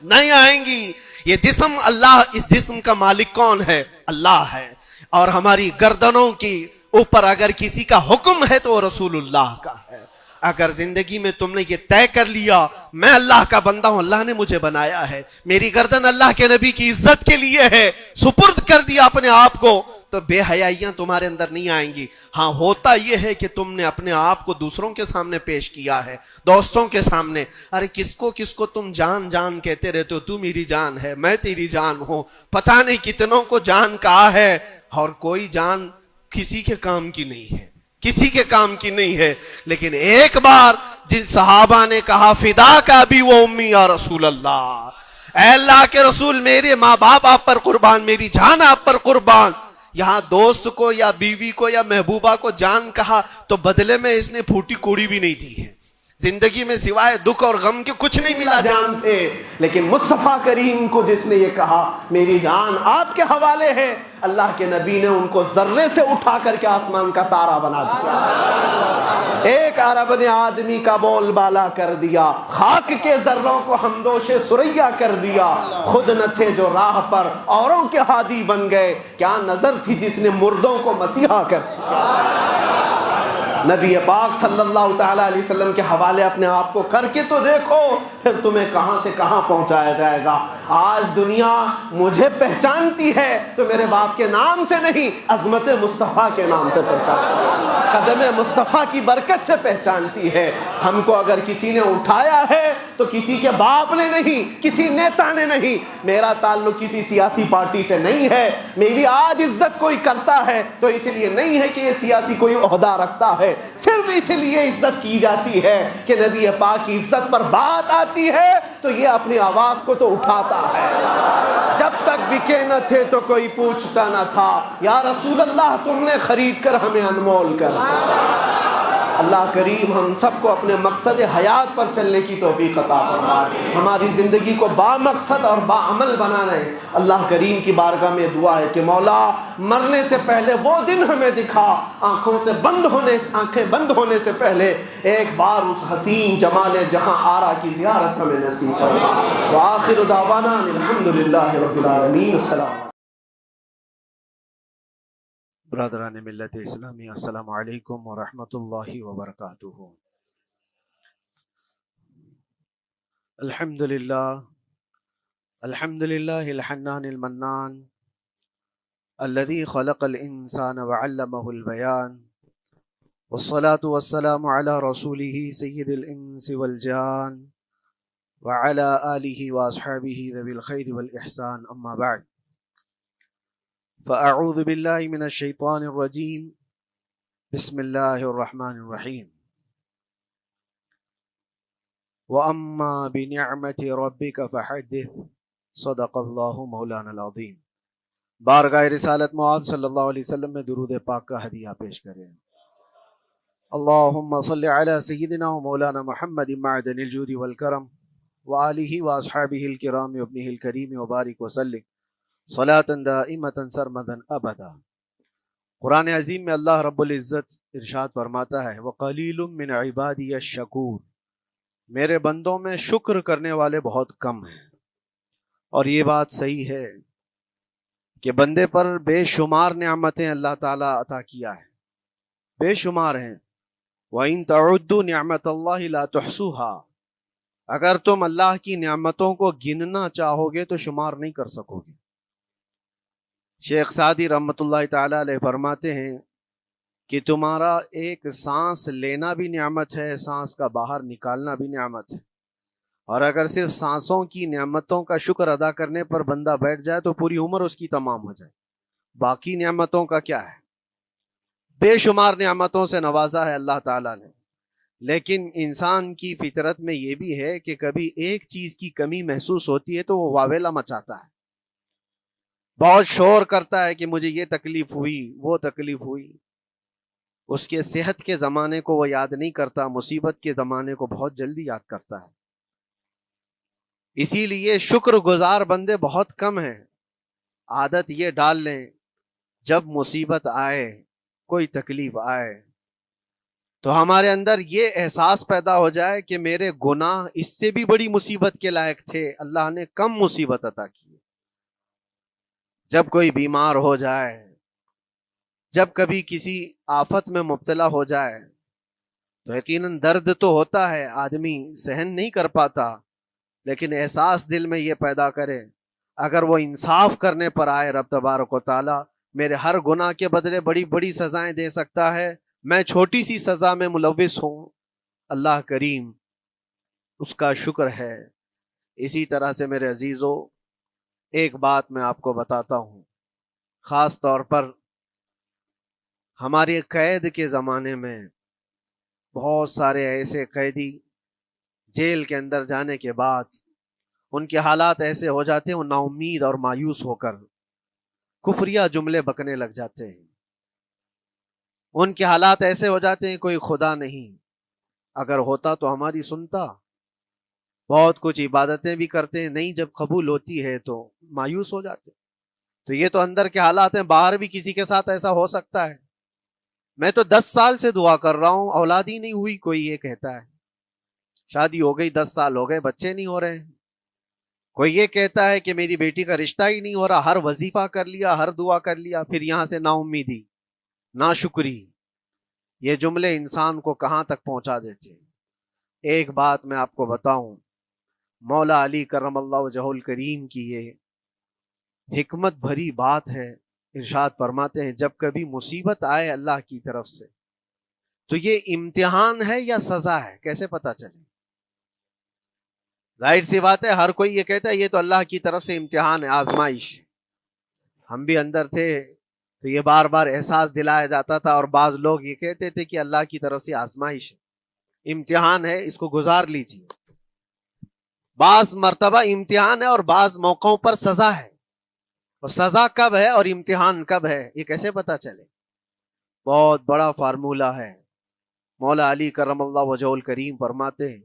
نہیں آئیں گی. یہ جسم اللہ، اس جسم کا مالک کون ہے؟ اللہ ہے. اور ہماری گردنوں کی اوپر اگر کسی کا حکم ہے تو وہ رسول اللہ کا ہے. اگر زندگی میں تم نے یہ طے کر لیا میں اللہ کا بندہ ہوں، اللہ نے مجھے بنایا ہے، میری گردن اللہ کے نبی کی عزت کے لیے ہے، سپرد کر دیا اپنے آپ کو، تو بے حیائیاں تمہارے اندر نہیں آئیں گی. ہاں ہوتا یہ ہے کہ تم نے اپنے آپ کو دوسروں کے سامنے پیش کیا ہے، دوستوں کے سامنے. ارے کس کو تم جان جان کہتے رہتے ہو، تو میری جان ہے، میں تیری جان ہوں. پتہ نہیں کتنوں کو جان کہا ہے اور کوئی جان کسی کے کام کی نہیں ہے، کسی کے کام کی نہیں ہے. لیکن ایک بار جن صحابہ نے کہا فدا کا بھی وہ امی یا رسول اللہ، اے اللہ کے رسول میرے ماں باپ آپ پر قربان، میری جان آپ پر قربان. یہاں دوست کو یا بیوی کو یا محبوبہ کو جان کہا تو بدلے میں اس نے پھوٹی کوڑی بھی نہیں دی ہے. زندگی میں سوائے دکھ اور غم کے کچھ نہیں ملا جان سے. لیکن مصطفیٰ کریم کو جس نے یہ کہا میری جان آپ کے حوالے ہے، اللہ کے نبی نے ان کو ذرے سے اٹھا کر کے آسمان کا تارا بنا دیا، ایک عرب نے آدمی کا بول بالا کر دیا، خاک کے ذروں کو ہمدوش سریا کر دیا، خود نہ تھے جو راہ پر اوروں کے ہادی بن گئے، کیا نظر تھی جس نے مردوں کو مسیحا کر دیا۔ نبی پاک صلی اللہ تعالیٰ علیہ وسلم کے حوالے اپنے آپ کو کر کے تو دیکھو، پھر تمہیں کہاں سے کہاں پہنچایا جائے گا۔ آج دنیا مجھے پہچانتی ہے تو میرے باپ کے نام سے نہیں، عظمت مصطفیٰ کے نام سے پہچانتی ہے، قدم مصطفیٰ کی برکت سے پہچانتی ہے۔ ہم کو اگر کسی نے اٹھایا ہے تو کسی کے باپ نے نہیں، کسی نیتا نے نہیں، میرا تعلق کسی سیاسی پارٹی سے نہیں ہے۔ میری آج عزت کوئی کرتا ہے تو اس لیے نہیں ہے کہ یہ سیاسی کوئی عہدہ رکھتا ہے، صرف اس لیے عزت کی جاتی ہے کہ نبی پاک کی عزت پر بات آتی ہے تو یہ اپنی آواز کو تو اٹھاتا ہے۔ جب تک بکے نہ تھے تو کوئی پوچھتا نہ تھا، یا رسول اللہ تم نے خرید کر ہمیں انمول کر دیا۔ اللہ کریم ہم سب کو اپنے مقصد حیات پر چلنے کی توفیق عطا فرمائے، ہماری زندگی کو با مقصد اور با عمل بنانا ہے۔ اللہ کریم کی بارگاہ میں دعا ہے کہ مولا مرنے سے پہلے وہ دن ہمیں دکھا، آنکھیں بند ہونے سے پہلے ایک بار اس حسین جمال جہاں آرا کی زیارت ہمیں نصیب فرما۔ وآخر دعوانا الحمدللہ رب العالمین۔ السلام۔ برادران ملت اسلامی، السلام علیکم ورحمۃ اللہ وبرکاتہ۔ الحمدللہ الحنان المنان الذي خلق الانسان وعلمه البيان، والصلاة والسلام على رسوله سید الانس والجان وعلى آلہ واصحابہ ذوی الخیر والاحسان، اما بعد، فأعوذ باللہ من الشیطان الرجیم، بسم اللہ الرحمن الرحیم۔ وَأَمَّا بِنِعْمَةِ رَبِّكَ فَحَدِّثْ، صدق اللہ مولانا العظیم۔ بارگاہ رسالت مآب صلی اللہ علیہ وسلم میں درود پاک کا ہدیہ پیش کریں۔ اللہم صلی علی سیدنا و مولانا محمد معدن الجود والکرم وآلہ واصحابہ الکرام وابنہ الکریم وبارک وسلم صلاۃ دائمۃ سرمدا ابدا۔ قرآن عظیم میں اللہ رب العزت ارشاد فرماتا ہے، وَقَلِيلٌ مِّنْ عِبَادِيَ الشَّكُورُ، میرے بندوں میں شکر کرنے والے بہت کم ہیں۔ اور یہ بات صحیح ہے کہ بندے پر بے شمار نعمتیں اللہ تعالیٰ عطا کیا ہے، بے شمار ہیں۔ وَإِن تَعُدُّوا نِعْمَتَ اللَّهِ لَا تُحْصُوهَا، اگر تم اللہ کی نعمتوں کو گننا چاہو گے تو شمار نہیں کر سکو گے۔ شیخ سعدی رحمۃ اللہ تعالیٰ علیہ فرماتے ہیں کہ تمہارا ایک سانس لینا بھی نعمت ہے، سانس کا باہر نکالنا بھی نعمت ہے، اور اگر صرف سانسوں کی نعمتوں کا شکر ادا کرنے پر بندہ بیٹھ جائے تو پوری عمر اس کی تمام ہو جائے، باقی نعمتوں کا کیا ہے؟ بے شمار نعمتوں سے نوازا ہے اللہ تعالیٰ نے، لیکن انسان کی فطرت میں یہ بھی ہے کہ کبھی ایک چیز کی کمی محسوس ہوتی ہے تو وہ واویلا مچاتا ہے، بہت شور کرتا ہے کہ مجھے یہ تکلیف ہوئی، وہ تکلیف ہوئی۔ اس کے صحت کے زمانے کو وہ یاد نہیں کرتا، مصیبت کے زمانے کو بہت جلدی یاد کرتا ہے۔ اسی لیے شکر گزار بندے بہت کم ہیں۔ عادت یہ ڈال لیں، جب مصیبت آئے، کوئی تکلیف آئے تو ہمارے اندر یہ احساس پیدا ہو جائے کہ میرے گناہ اس سے بھی بڑی مصیبت کے لائق تھے، اللہ نے کم مصیبت عطا کی۔ جب کوئی بیمار ہو جائے، جب کبھی کسی آفت میں مبتلا ہو جائے تو یقیناً درد تو ہوتا ہے، آدمی سہن نہیں کر پاتا، لیکن احساس دل میں یہ پیدا کرے اگر وہ انصاف کرنے پر آئے رب تبارک و تعالی میرے ہر گناہ کے بدلے بڑی بڑی سزائیں دے سکتا ہے، میں چھوٹی سی سزا میں ملوث ہوں، اللہ کریم اس کا شکر ہے۔ اسی طرح سے میرے عزیزو، ایک بات میں آپ کو بتاتا ہوں، خاص طور پر ہمارے قید کے زمانے میں بہت سارے ایسے قیدی جیل کے اندر جانے کے بعد ان کے حالات ایسے ہو جاتے ہیں، وہ نا امید اور مایوس ہو کر کفریہ جملے بکنے لگ جاتے ہیں۔ ان کے حالات ایسے ہو جاتے ہیں کوئی خدا نہیں، اگر ہوتا تو ہماری سنتا۔ بہت کچھ عبادتیں بھی کرتے ہیں، نہیں جب قبول ہوتی ہے تو مایوس ہو جاتے۔ تو یہ تو اندر کے حالات ہیں، باہر بھی کسی کے ساتھ ایسا ہو سکتا ہے۔ میں تو 10 سال سے دعا کر رہا ہوں، اولاد ہی نہیں ہوئی، کوئی یہ کہتا ہے شادی ہو گئی 10 سال ہو گئے بچے نہیں ہو رہے ہیں، کوئی یہ کہتا ہے کہ میری بیٹی کا رشتہ ہی نہیں ہو رہا، ہر وظیفہ کر لیا، ہر دعا کر لیا، پھر یہاں سے نا امیدی، نا شکری۔ یہ جملے انسان کو کہاں تک پہنچا دیتے ہیں۔ ایک بات میں آپ کو بتاؤں، مولا علی کرم اللہ وجہہ الکریم کی یہ حکمت بھری بات ہے، ارشاد فرماتے ہیں جب کبھی مصیبت آئے اللہ کی طرف سے تو یہ امتحان ہے یا سزا ہے، کیسے پتا چلے؟ ظاہر سی بات ہے ہر کوئی یہ کہتا ہے یہ تو اللہ کی طرف سے امتحان ہے، آزمائش۔ ہم بھی اندر تھے تو یہ بار بار احساس دلایا جاتا تھا، اور بعض لوگ یہ کہتے تھے کہ اللہ کی طرف سے آزمائش ہے، امتحان ہے، اس کو گزار لیجیے۔ بعض مرتبہ امتحان ہے اور بعض موقعوں پر سزا ہے، اور سزا کب ہے اور امتحان کب ہے یہ کیسے پتا چلے؟ بہت بڑا فارمولہ ہے۔ مولا علی کرم اللہ وجہ الکریم فرماتے ہیں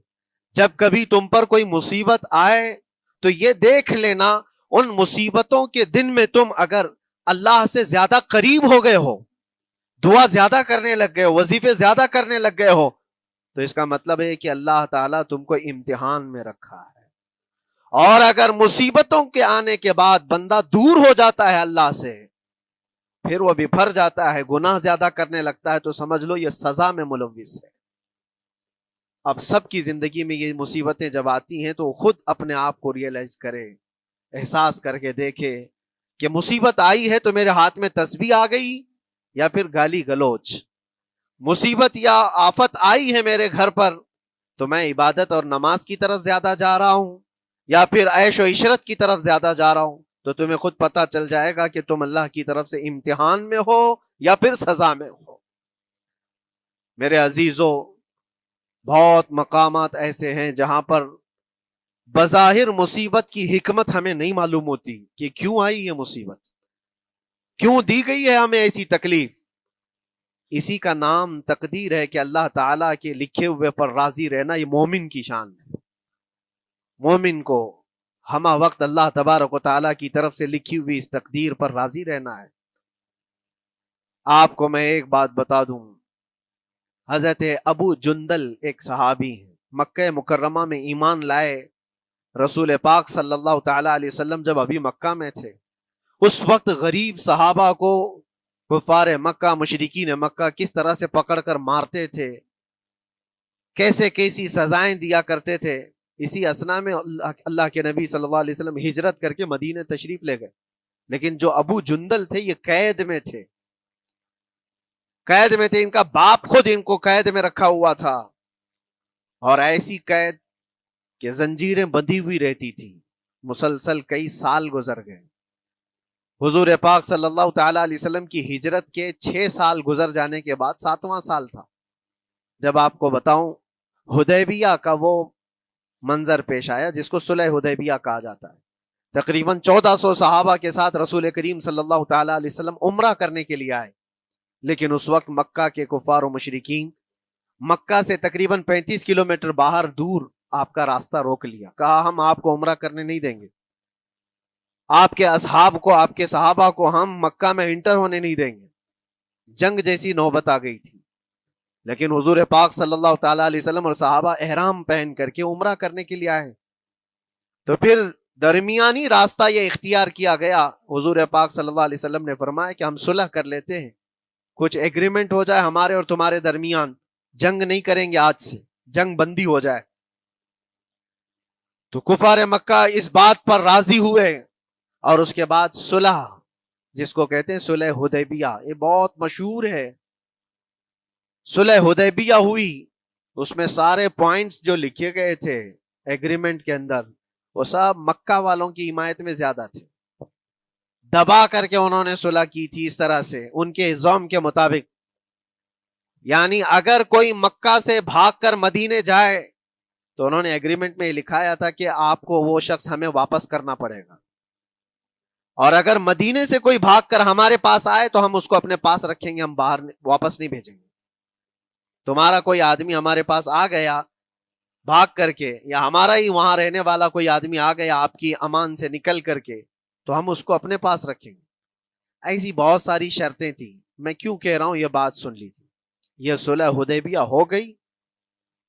جب کبھی تم پر کوئی مصیبت آئے تو یہ دیکھ لینا ان مصیبتوں کے دن میں تم اگر اللہ سے زیادہ قریب ہو گئے ہو، دعا زیادہ کرنے لگ گئے ہو، وظیفے زیادہ کرنے لگ گئے ہو، تو اس کا مطلب ہے کہ اللہ تعالیٰ تم کو امتحان میں رکھا ہے۔ اور اگر مصیبتوں کے آنے کے بعد بندہ دور ہو جاتا ہے اللہ سے، پھر وہ بفر جاتا ہے، گناہ زیادہ کرنے لگتا ہے، تو سمجھ لو یہ سزا میں ملوث ہے۔ اب سب کی زندگی میں یہ مصیبتیں جب آتی ہیں تو خود اپنے آپ کو ریئلائز کرے، احساس کر کے دیکھے کہ مصیبت آئی ہے تو میرے ہاتھ میں تسبیح آ گئی یا پھر گالی گلوچ، مصیبت یا آفت آئی ہے میرے گھر پر تو میں عبادت اور نماز کی طرف زیادہ جا رہا ہوں یا پھر عیش و عشرت کی طرف زیادہ جا رہا ہوں، تو تمہیں خود پتہ چل جائے گا کہ تم اللہ کی طرف سے امتحان میں ہو یا پھر سزا میں ہو۔ میرے عزیزو، بہت مقامات ایسے ہیں جہاں پر بظاہر مصیبت کی حکمت ہمیں نہیں معلوم ہوتی کہ کیوں آئی یہ مصیبت، کیوں دی گئی ہے ہمیں ایسی تکلیف۔ اسی کا نام تقدیر ہے کہ اللہ تعالیٰ کے لکھے ہوئے پر راضی رہنا یہ مومن کی شان ہے۔ مومن کو ہمہ وقت اللہ تبارک و تعالیٰ کی طرف سے لکھی ہوئی اس تقدیر پر راضی رہنا ہے۔ آپ کو میں ایک بات بتا دوں، حضرت ابو جندل ایک صحابی ہیں، مکہ مکرمہ میں ایمان لائے، رسول پاک صلی اللہ تعالی علیہ وسلم جب ابھی مکہ میں تھے، اس وقت غریب صحابہ کو کفار مکہ، مشرکین مکہ کس طرح سے پکڑ کر مارتے تھے، کیسے کیسی سزائیں دیا کرتے تھے۔ اسی اسنا میں اللہ کے نبی صلی اللہ علیہ وسلم ہجرت کر کے مدینہ تشریف لے گئے، لیکن جو ابو جندل تھے یہ قید میں تھے، قید میں تھے، ان کا باپ خود ان کو قید میں رکھا ہوا تھا، اور ایسی قید کہ زنجیریں بندھی ہوئی رہتی تھی، مسلسل کئی سال گزر گئے۔ حضور پاک صلی اللہ تعالی علیہ وسلم کی ہجرت کے 6 سال گزر جانے کے بعد 7واں سال تھا جب آپ کو بتاؤں حدیبیہ کا وہ منظر پیش آیا جس کو صلح حدیبیہ کہا جاتا ہے۔ تقریباً 1400 صحابہ کے ساتھ رسول کریم صلی اللہ تعالی علیہ وسلم عمرہ کرنے کے لیے آئے، لیکن اس وقت مکہ کے کفار و مشرکین مکہ سے تقریباً 35 کلومیٹر باہر دور آپ کا راستہ روک لیا، کہا ہم آپ کو عمرہ کرنے نہیں دیں گے، آپ کے اصحاب کو، آپ کے صحابہ کو ہم مکہ میں انٹر ہونے نہیں دیں گے۔ جنگ جیسی نوبت آ گئی تھی، لیکن حضور پاک صلی اللہ تعالی علیہ وسلم اور صحابہ احرام پہن کر کے عمرہ کرنے کے لیے آئے، تو پھر درمیانی راستہ یہ اختیار کیا گیا۔ حضور پاک صلی اللہ علیہ وسلم نے فرمایا کہ ہم صلح کر لیتے ہیں، کچھ ایگریمنٹ ہو جائے ہمارے اور تمہارے درمیان، جنگ نہیں کریں گے، آج سے جنگ بندی ہو جائے۔ تو کفار مکہ اس بات پر راضی ہوئے، اور اس کے بعد صلح، جس کو کہتے ہیں صلح حدیبیہ، یہ بہت مشہور ہے، صلح حدیبیہ ہوئی۔ اس میں سارے پوائنٹس جو لکھے گئے تھے ایگریمنٹ کے اندر وہ سب مکہ والوں کی حمایت میں زیادہ تھے، دبا کر کے انہوں نے صلح کی تھی اس طرح سے ان کے زوم کے مطابق، یعنی اگر کوئی مکہ سے بھاگ کر مدینے جائے تو انہوں نے ایگریمنٹ میں لکھایا تھا کہ آپ کو وہ شخص ہمیں واپس کرنا پڑے گا، اور اگر مدینے سے کوئی بھاگ کر ہمارے پاس آئے تو ہم اس کو اپنے پاس رکھیں گے، ہم باہر واپس نہیں بھیجیں گے۔ تمہارا کوئی آدمی ہمارے پاس آ گیا بھاگ کر کے، یا ہمارا ہی وہاں رہنے والا کوئی آدمی آ گیا آپ کی امان سے نکل کر کے، تو ہم اس کو اپنے پاس رکھیں گے، ایسی بہت ساری شرطیں تھیں. میں کیوں کہہ رہا ہوں یہ بات سن لیجیے. یہ صلح حدیبیہ ہو گئی,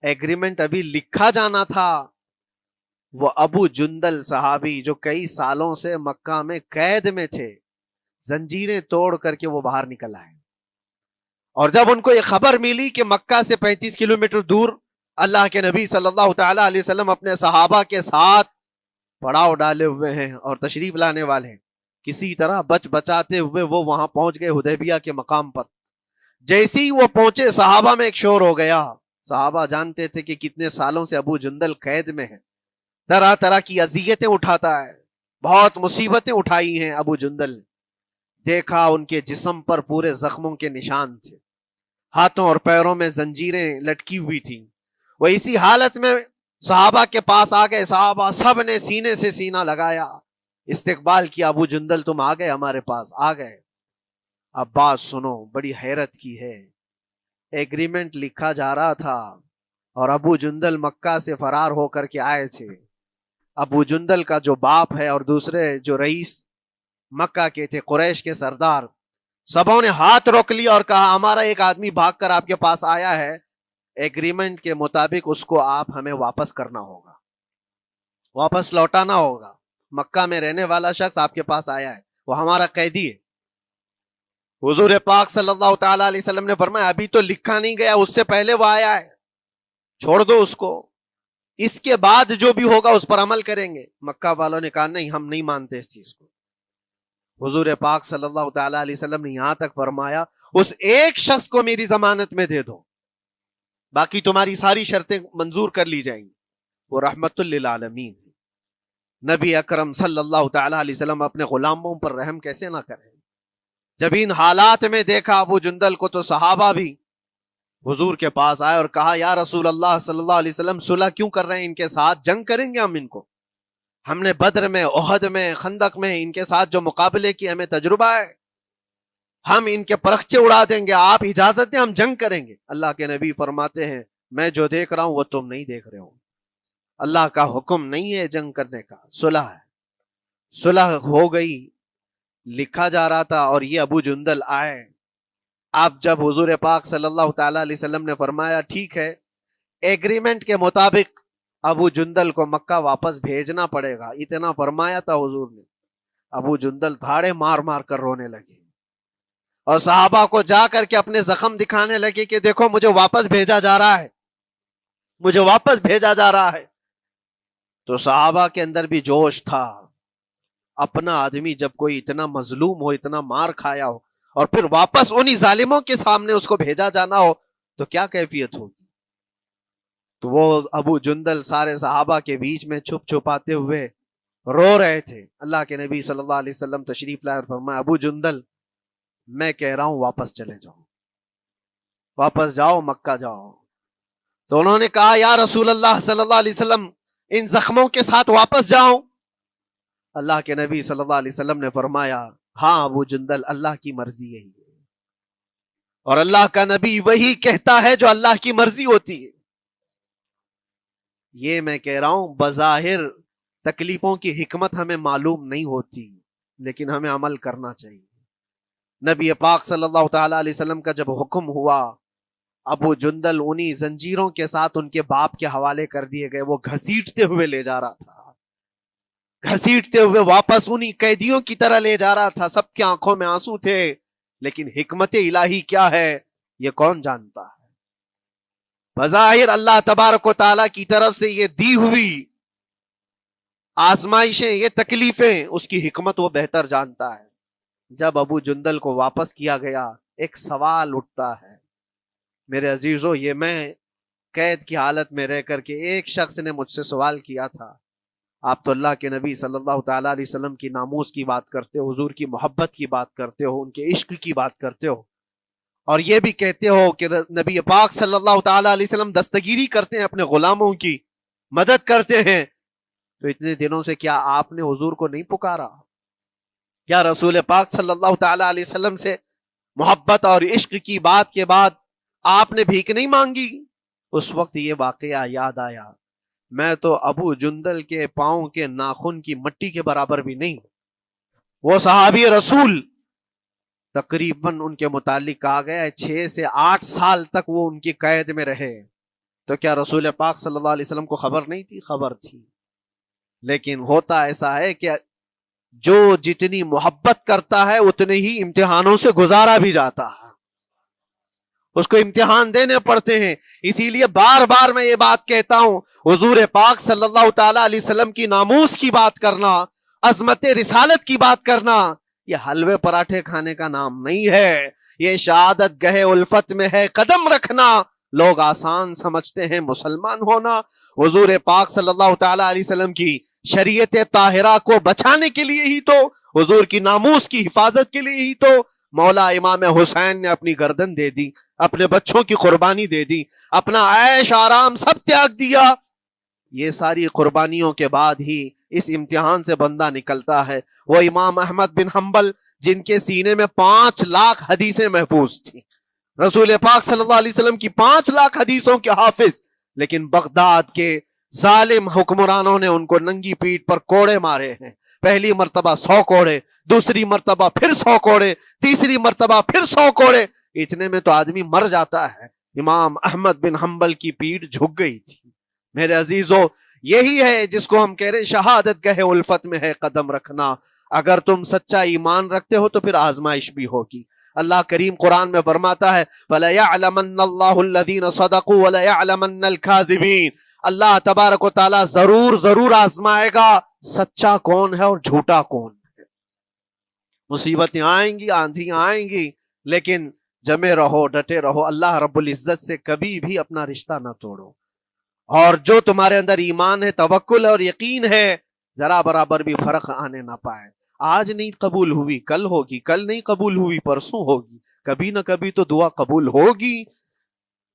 ایگریمنٹ ابھی لکھا جانا تھا. وہ ابو جندل صحابی جو کئی سالوں سے مکہ میں قید میں تھے, زنجیریں توڑ کر کے وہ باہر نکل آئے. اور جب ان کو یہ خبر ملی کہ مکہ سے 35 کلومیٹر دور اللہ کے نبی صلی اللہ تعالی علیہ وسلم اپنے صحابہ کے ساتھ پڑاؤ ڈالے ہوئے ہیں اور تشریف لانے والے ہیں, کسی طرح بچ بچاتے ہوئے وہ وہاں پہنچ گئے حدیبیہ کے مقام پر. جیسے ہی وہ پہنچے صحابہ میں ایک شور ہو گیا. صحابہ جانتے تھے کہ کتنے سالوں سے ابو جندل قید میں ہے, طرح طرح کی اذیتیں اٹھاتا ہے, بہت مصیبتیں اٹھائی ہیں ابو جندل. دیکھا ان کے جسم پر پورے زخموں کے نشان تھے, ہاتھوں اور پیروں میں زنجیریں لٹکی ہوئی تھیں. وہ اسی حالت میں صحابہ کے پاس آ گئے. صحابہ سب نے سینے سے سینہ لگایا, استقبال کیا. ابو جندل تم آ گئے ہمارے پاس, آ گئے. اب بات سنو, بڑی حیرت کی ہے. ایگریمنٹ لکھا جا رہا تھا اور ابو جندل مکہ سے فرار ہو کر کے آئے تھے. ابو جندل کا جو باپ ہے اور دوسرے جو رئیس مکہ کے تھے, قریش کے سردار, سبوں نے ہاتھ روک لیا اور کہا ہمارا ایک آدمی بھاگ کر آپ کے پاس آیا ہے, ایگریمنٹ کے مطابق اس کو آپ ہمیں واپس کرنا ہوگا, واپس لوٹانا ہوگا. مکہ میں رہنے والا شخص آپ کے پاس آیا ہے, وہ ہمارا قیدی ہے. حضور پاک صلی اللہ تعالی علیہ وسلم نے فرمایا ابھی تو لکھا نہیں گیا, اس سے پہلے وہ آیا ہے, چھوڑ دو اس کو, اس کے بعد جو بھی ہوگا اس پر عمل کریں گے. مکہ والوں نے کہا نہیں, ہم نہیں مانتے اس چیز کو. حضور پاک صلی اللہ تعالی علیہ وسلم نے یہاں تک فرمایا اس ایک شخص کو میری ضمانت میں دے دو, باقی تمہاری ساری شرطیں منظور کر لی جائیں گی. وہ رحمت للعالمین. نبی اکرم صلی اللہ تعالی علیہ وسلم اپنے غلاموں پر رحم کیسے نہ کریں. جب ان حالات میں دیکھا ابو جندل کو تو صحابہ بھی حضور کے پاس آئے اور کہا یا رسول اللہ صلی اللہ علیہ وسلم صلح کیوں کر رہے ہیں ان کے ساتھ, جنگ کریں گے ہم ان کو, ہم نے بدر میں, احد میں, خندق میں ان کے ساتھ جو مقابلے کی ہمیں تجربہ ہے, ہم ان کے پرخچے اڑا دیں گے, آپ اجازت دیں ہم جنگ کریں گے. اللہ کے نبی فرماتے ہیں میں جو دیکھ رہا ہوں وہ تم نہیں دیکھ رہے ہو. اللہ کا حکم نہیں ہے جنگ کرنے کا, صلح ہے. صلح ہو گئی, لکھا جا رہا تھا, اور یہ ابو جندل آئے. آپ جب حضور پاک صلی اللہ تعالی علیہ وسلم نے فرمایا ٹھیک ہے ایگریمنٹ کے مطابق ابو جندل کو مکہ واپس بھیجنا پڑے گا, اتنا فرمایا تھا حضور نے, ابو جندل دھاڑے مار مار کر رونے لگے اور صحابہ کو جا کر کے اپنے زخم دکھانے لگے کہ دیکھو مجھے واپس بھیجا جا رہا ہے, مجھے واپس بھیجا جا رہا ہے. تو صحابہ کے اندر بھی جوش تھا. اپنا آدمی جب کوئی اتنا مظلوم ہو, اتنا مار کھایا ہو, اور پھر واپس انہی ظالموں کے سامنے اس کو بھیجا جانا ہو تو کیا کیفیت ہوگی. تو وہ ابو جندل سارے صحابہ کے بیچ میں چھپ چھپاتے ہوئے رو رہے تھے. اللہ کے نبی صلی اللہ علیہ وسلم تشریف لائے اور فرمایا ابو جندل میں کہہ رہا ہوں واپس چلے جاؤ, واپس جاؤ, مکہ جاؤ. تو انہوں نے کہا یا رسول اللہ صلی اللہ علیہ وسلم ان زخموں کے ساتھ واپس جاؤ. اللہ کے نبی صلی اللہ علیہ وسلم نے فرمایا ہاں ابو جندل اللہ کی مرضی یہی ہے, اور اللہ کا نبی وہی کہتا ہے جو اللہ کی مرضی ہوتی ہے. یہ میں کہہ رہا ہوں بظاہر تکلیفوں کی حکمت ہمیں معلوم نہیں ہوتی, لیکن ہمیں عمل کرنا چاہیے. نبی پاک صلی اللہ تعالی علیہ وسلم کا جب حکم ہوا, ابو جندل انہی زنجیروں کے ساتھ ان کے باپ کے حوالے کر دیے گئے. وہ گھسیٹتے ہوئے لے جا رہا تھا, گھسیٹتے ہوئے واپس انہی قیدیوں کی طرح لے جا رہا تھا. سب کی آنکھوں میں آنسو تھے, لیکن حکمت الہی کیا ہے یہ کون جانتا ہے. بظاہر اللہ تبارک و تعالیٰ کی طرف سے یہ دی ہوئی آزمائشیں, یہ تکلیفیں, اس کی حکمت وہ بہتر جانتا ہے. جب ابو جندل کو واپس کیا گیا ایک سوال اٹھتا ہے میرے عزیزو, یہ میں قید کی حالت میں رہ کر کے ایک شخص نے مجھ سے سوال کیا تھا, آپ تو اللہ کے نبی صلی اللہ تعالی علیہ وسلم کی ناموس کی بات کرتے ہو, حضور کی محبت کی بات کرتے ہو, ان کے عشق کی بات کرتے ہو, اور یہ بھی کہتے ہو کہ نبی پاک صلی اللہ تعالی علیہ وسلم دستگیری کرتے ہیں, اپنے غلاموں کی مدد کرتے ہیں, تو اتنے دنوں سے کیا آپ نے حضور کو نہیں پکارا؟ کیا رسول پاک صلی اللہ تعالی علیہ وسلم سے محبت اور عشق کی بات کے بعد آپ نے بھیک نہیں مانگی؟ اس وقت یہ واقعہ یاد آیا, میں تو ابو جندل کے پاؤں کے ناخن کی مٹی کے برابر بھی نہیں. وہ صحابی رسول تقریباً ان کے متعلق کہا گیا ہے 6 سے 8 سال تک وہ ان کی قید میں رہے. تو کیا رسول پاک صلی اللہ علیہ وسلم کو خبر نہیں تھی؟ خبر تھی. لیکن ہوتا ایسا ہے کہ جو جتنی محبت کرتا ہے اتنے ہی امتحانوں سے گزارا بھی جاتا ہے، اس کو امتحان دینے پڑتے ہیں. اسی لیے بار بار میں یہ بات کہتا ہوں، حضور پاک صلی اللہ تعالی علیہ وسلم کی ناموس کی بات کرنا، عظمت رسالت کی بات کرنا، یہ حلوے پراٹھے کھانے کا نام نہیں ہے. یہ شہادت گہے الفت میں ہے قدم رکھنا. لوگ آسان سمجھتے ہیں مسلمان ہونا. حضور پاک صلی اللہ تعالی علیہ وسلم کی شریعت طاہرہ کو بچانے کے لیے ہی تو، حضور کی ناموس کی حفاظت کے لیے ہی تو مولا امام حسین نے اپنی گردن دے دی، اپنے بچوں کی قربانی دے دی، اپنا عیش آرام سب تیاگ دیا. یہ ساری قربانیوں کے بعد ہی اس امتحان سے بندہ نکلتا ہے. وہ امام احمد بن حنبل جن کے سینے میں 5 لاکھ حدیثیں محفوظ تھیں، رسول پاک صلی اللہ علیہ وسلم کی 5 لاکھ حدیثوں کے حافظ، لیکن بغداد کے ظالم حکمرانوں نے ان کو ننگی پیٹھ پر کوڑے مارے ہیں. پہلی مرتبہ 100 کوڑے، دوسری مرتبہ پھر 100 کوڑے، تیسری مرتبہ پھر 100 کوڑے. اتنے میں تو آدمی مر جاتا ہے. امام احمد بن حنبل کی پیٹھ جھک گئی تھی. میرے عزیزو، یہی ہے جس کو ہم کہہ رہے شہادت گہے الفت میں ہے قدم رکھنا. اگر تم سچا ایمان رکھتے ہو تو پھر آزمائش بھی ہوگی. اللہ کریم قرآن میں فرماتا ہے وَلَيَعْلَمَنَّ اللَّهُ الَّذِينَ صَدَقُوا وَلَيَعْلَمَنَّ الْكَاذِبِينَ. اللہ تبارک و تعالیٰ ضرور آزمائے گا سچا کون ہے اور جھوٹا کون ہے. مصیبتیں آئیں گی، آندھیاں آئیں گی، لیکن جمے رہو، ڈٹے رہو. اللہ رب العزت سے کبھی بھی اپنا رشتہ نہ توڑو. اور جو تمہارے اندر ایمان ہے، توکل اور یقین ہے، ذرا برابر بھی فرق آنے نہ پائے. آج نہیں قبول ہوئی کل ہوگی، کل نہیں قبول ہوئی پرسوں ہوگی، کبھی نہ کبھی تو دعا قبول ہوگی.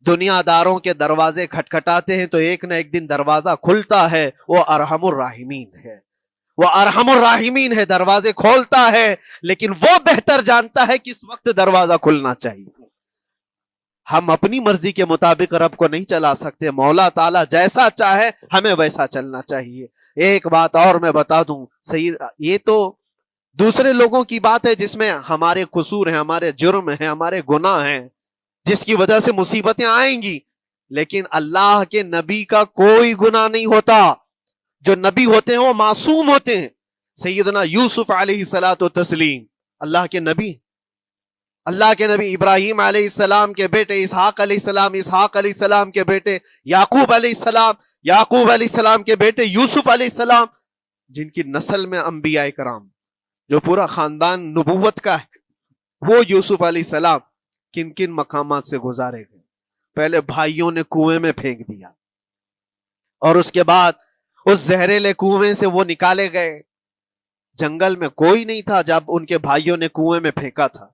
دنیا داروں کے دروازے کھٹکھٹاتے ہیں تو ایک نہ ایک دن دروازہ کھلتا ہے. وہ ارحم الراحمین ہے، وہ ارحم الراحمین ہے، دروازے کھولتا ہے. لیکن وہ بہتر جانتا ہے کس وقت دروازہ کھلنا چاہیے. ہم اپنی مرضی کے مطابق رب کو نہیں چلا سکتے. مولا تعالیٰ جیسا چاہے ہمیں ویسا چلنا چاہیے. ایک بات اور میں بتا دوں سید، یہ تو دوسرے لوگوں کی بات ہے جس میں ہمارے قصور ہیں، ہمارے جرم ہیں، ہمارے گناہ ہیں، جس کی وجہ سے مصیبتیں آئیں گی. لیکن اللہ کے نبی کا کوئی گناہ نہیں ہوتا. جو نبی ہوتے ہیں وہ معصوم ہوتے ہیں. سیدنا یوسف علیہ الصلوۃ والتسلیم اللہ کے نبی، اللہ کے نبی ابراہیم علیہ السلام کے بیٹے اسحاق علیہ السلام، اسحاق علیہ السلام کے بیٹے یعقوب علیہ السلام، یعقوب علیہ السلام کے بیٹے یوسف علیہ السلام، جن کی نسل میں انبیاء کرام، جو پورا خاندان نبوت کا ہے، وہ یوسف علیہ السلام کن کن مقامات سے گزارے گئے. پہلے بھائیوں نے کنویں میں پھینک دیا، اور اس کے بعد اس زہریلے کنویں سے وہ نکالے گئے. جنگل میں کوئی نہیں تھا جب ان کے بھائیوں نے کنویں میں پھینکا تھا.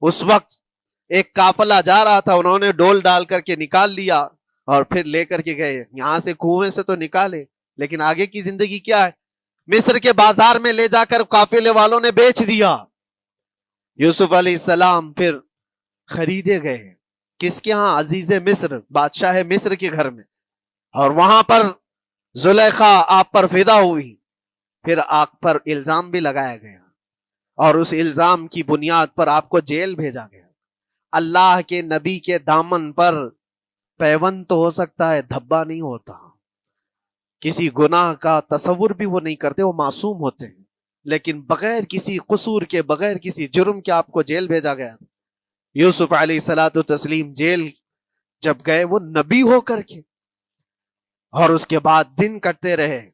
اس وقت ایک قافلہ جا رہا تھا، انہوں نے ڈول ڈال کر کے نکال لیا اور پھر لے کر کے گئے. یہاں سے کنویں سے تو نکالے، لیکن آگے کی زندگی کیا ہے؟ مصر کے بازار میں لے جا کر قافلے والوں نے بیچ دیا. یوسف علیہ السلام پھر خریدے گئے. کس کے ہاں؟ عزیز مصر، بادشاہ مصر کے گھر میں. اور وہاں پر زلیخا آپ پر فدا ہوئی. پھر آپ پر الزام بھی لگایا گیا، اور اس الزام کی بنیاد پر آپ کو جیل بھیجا گیا. اللہ کے نبی کے دامن پر پیوند تو ہو سکتا ہے، دھبا نہیں ہوتا. کسی گناہ کا تصور بھی وہ نہیں کرتے، وہ معصوم ہوتے ہیں. لیکن بغیر کسی قصور کے، بغیر کسی جرم کے آپ کو جیل بھیجا گیا. یوسف علیہ الصلوۃ والتسلیم جیل جب گئے وہ نبی ہو کر کے، اور اس کے بعد دن کٹتے رہے.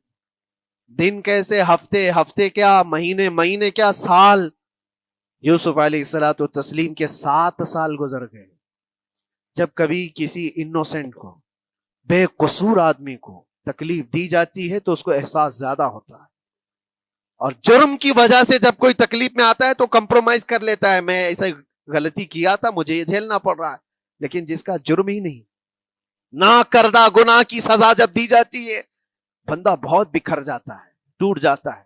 دن کیسے؟ ہفتے، ہفتے کیا مہینے، مہینے کیا سال. یوسف علیہ الصلوۃ والتسلیم کے 7 سال گزر گئے. جب کبھی کسی انوسینٹ کو، بے قصور آدمی کو تکلیف دی جاتی ہے تو اس کو احساس زیادہ ہوتا ہے. اور جرم کی وجہ سے جب کوئی تکلیف میں آتا ہے تو کمپرومائز کر لیتا ہے، میں ایسا غلطی کیا تھا، مجھے یہ جھیلنا پڑ رہا ہے. لیکن جس کا جرم ہی نہیں، نہ کردہ گناہ کی سزا جب دی جاتی ہے، بندہ بہت بکھر جاتا ہے، ٹوٹ جاتا ہے.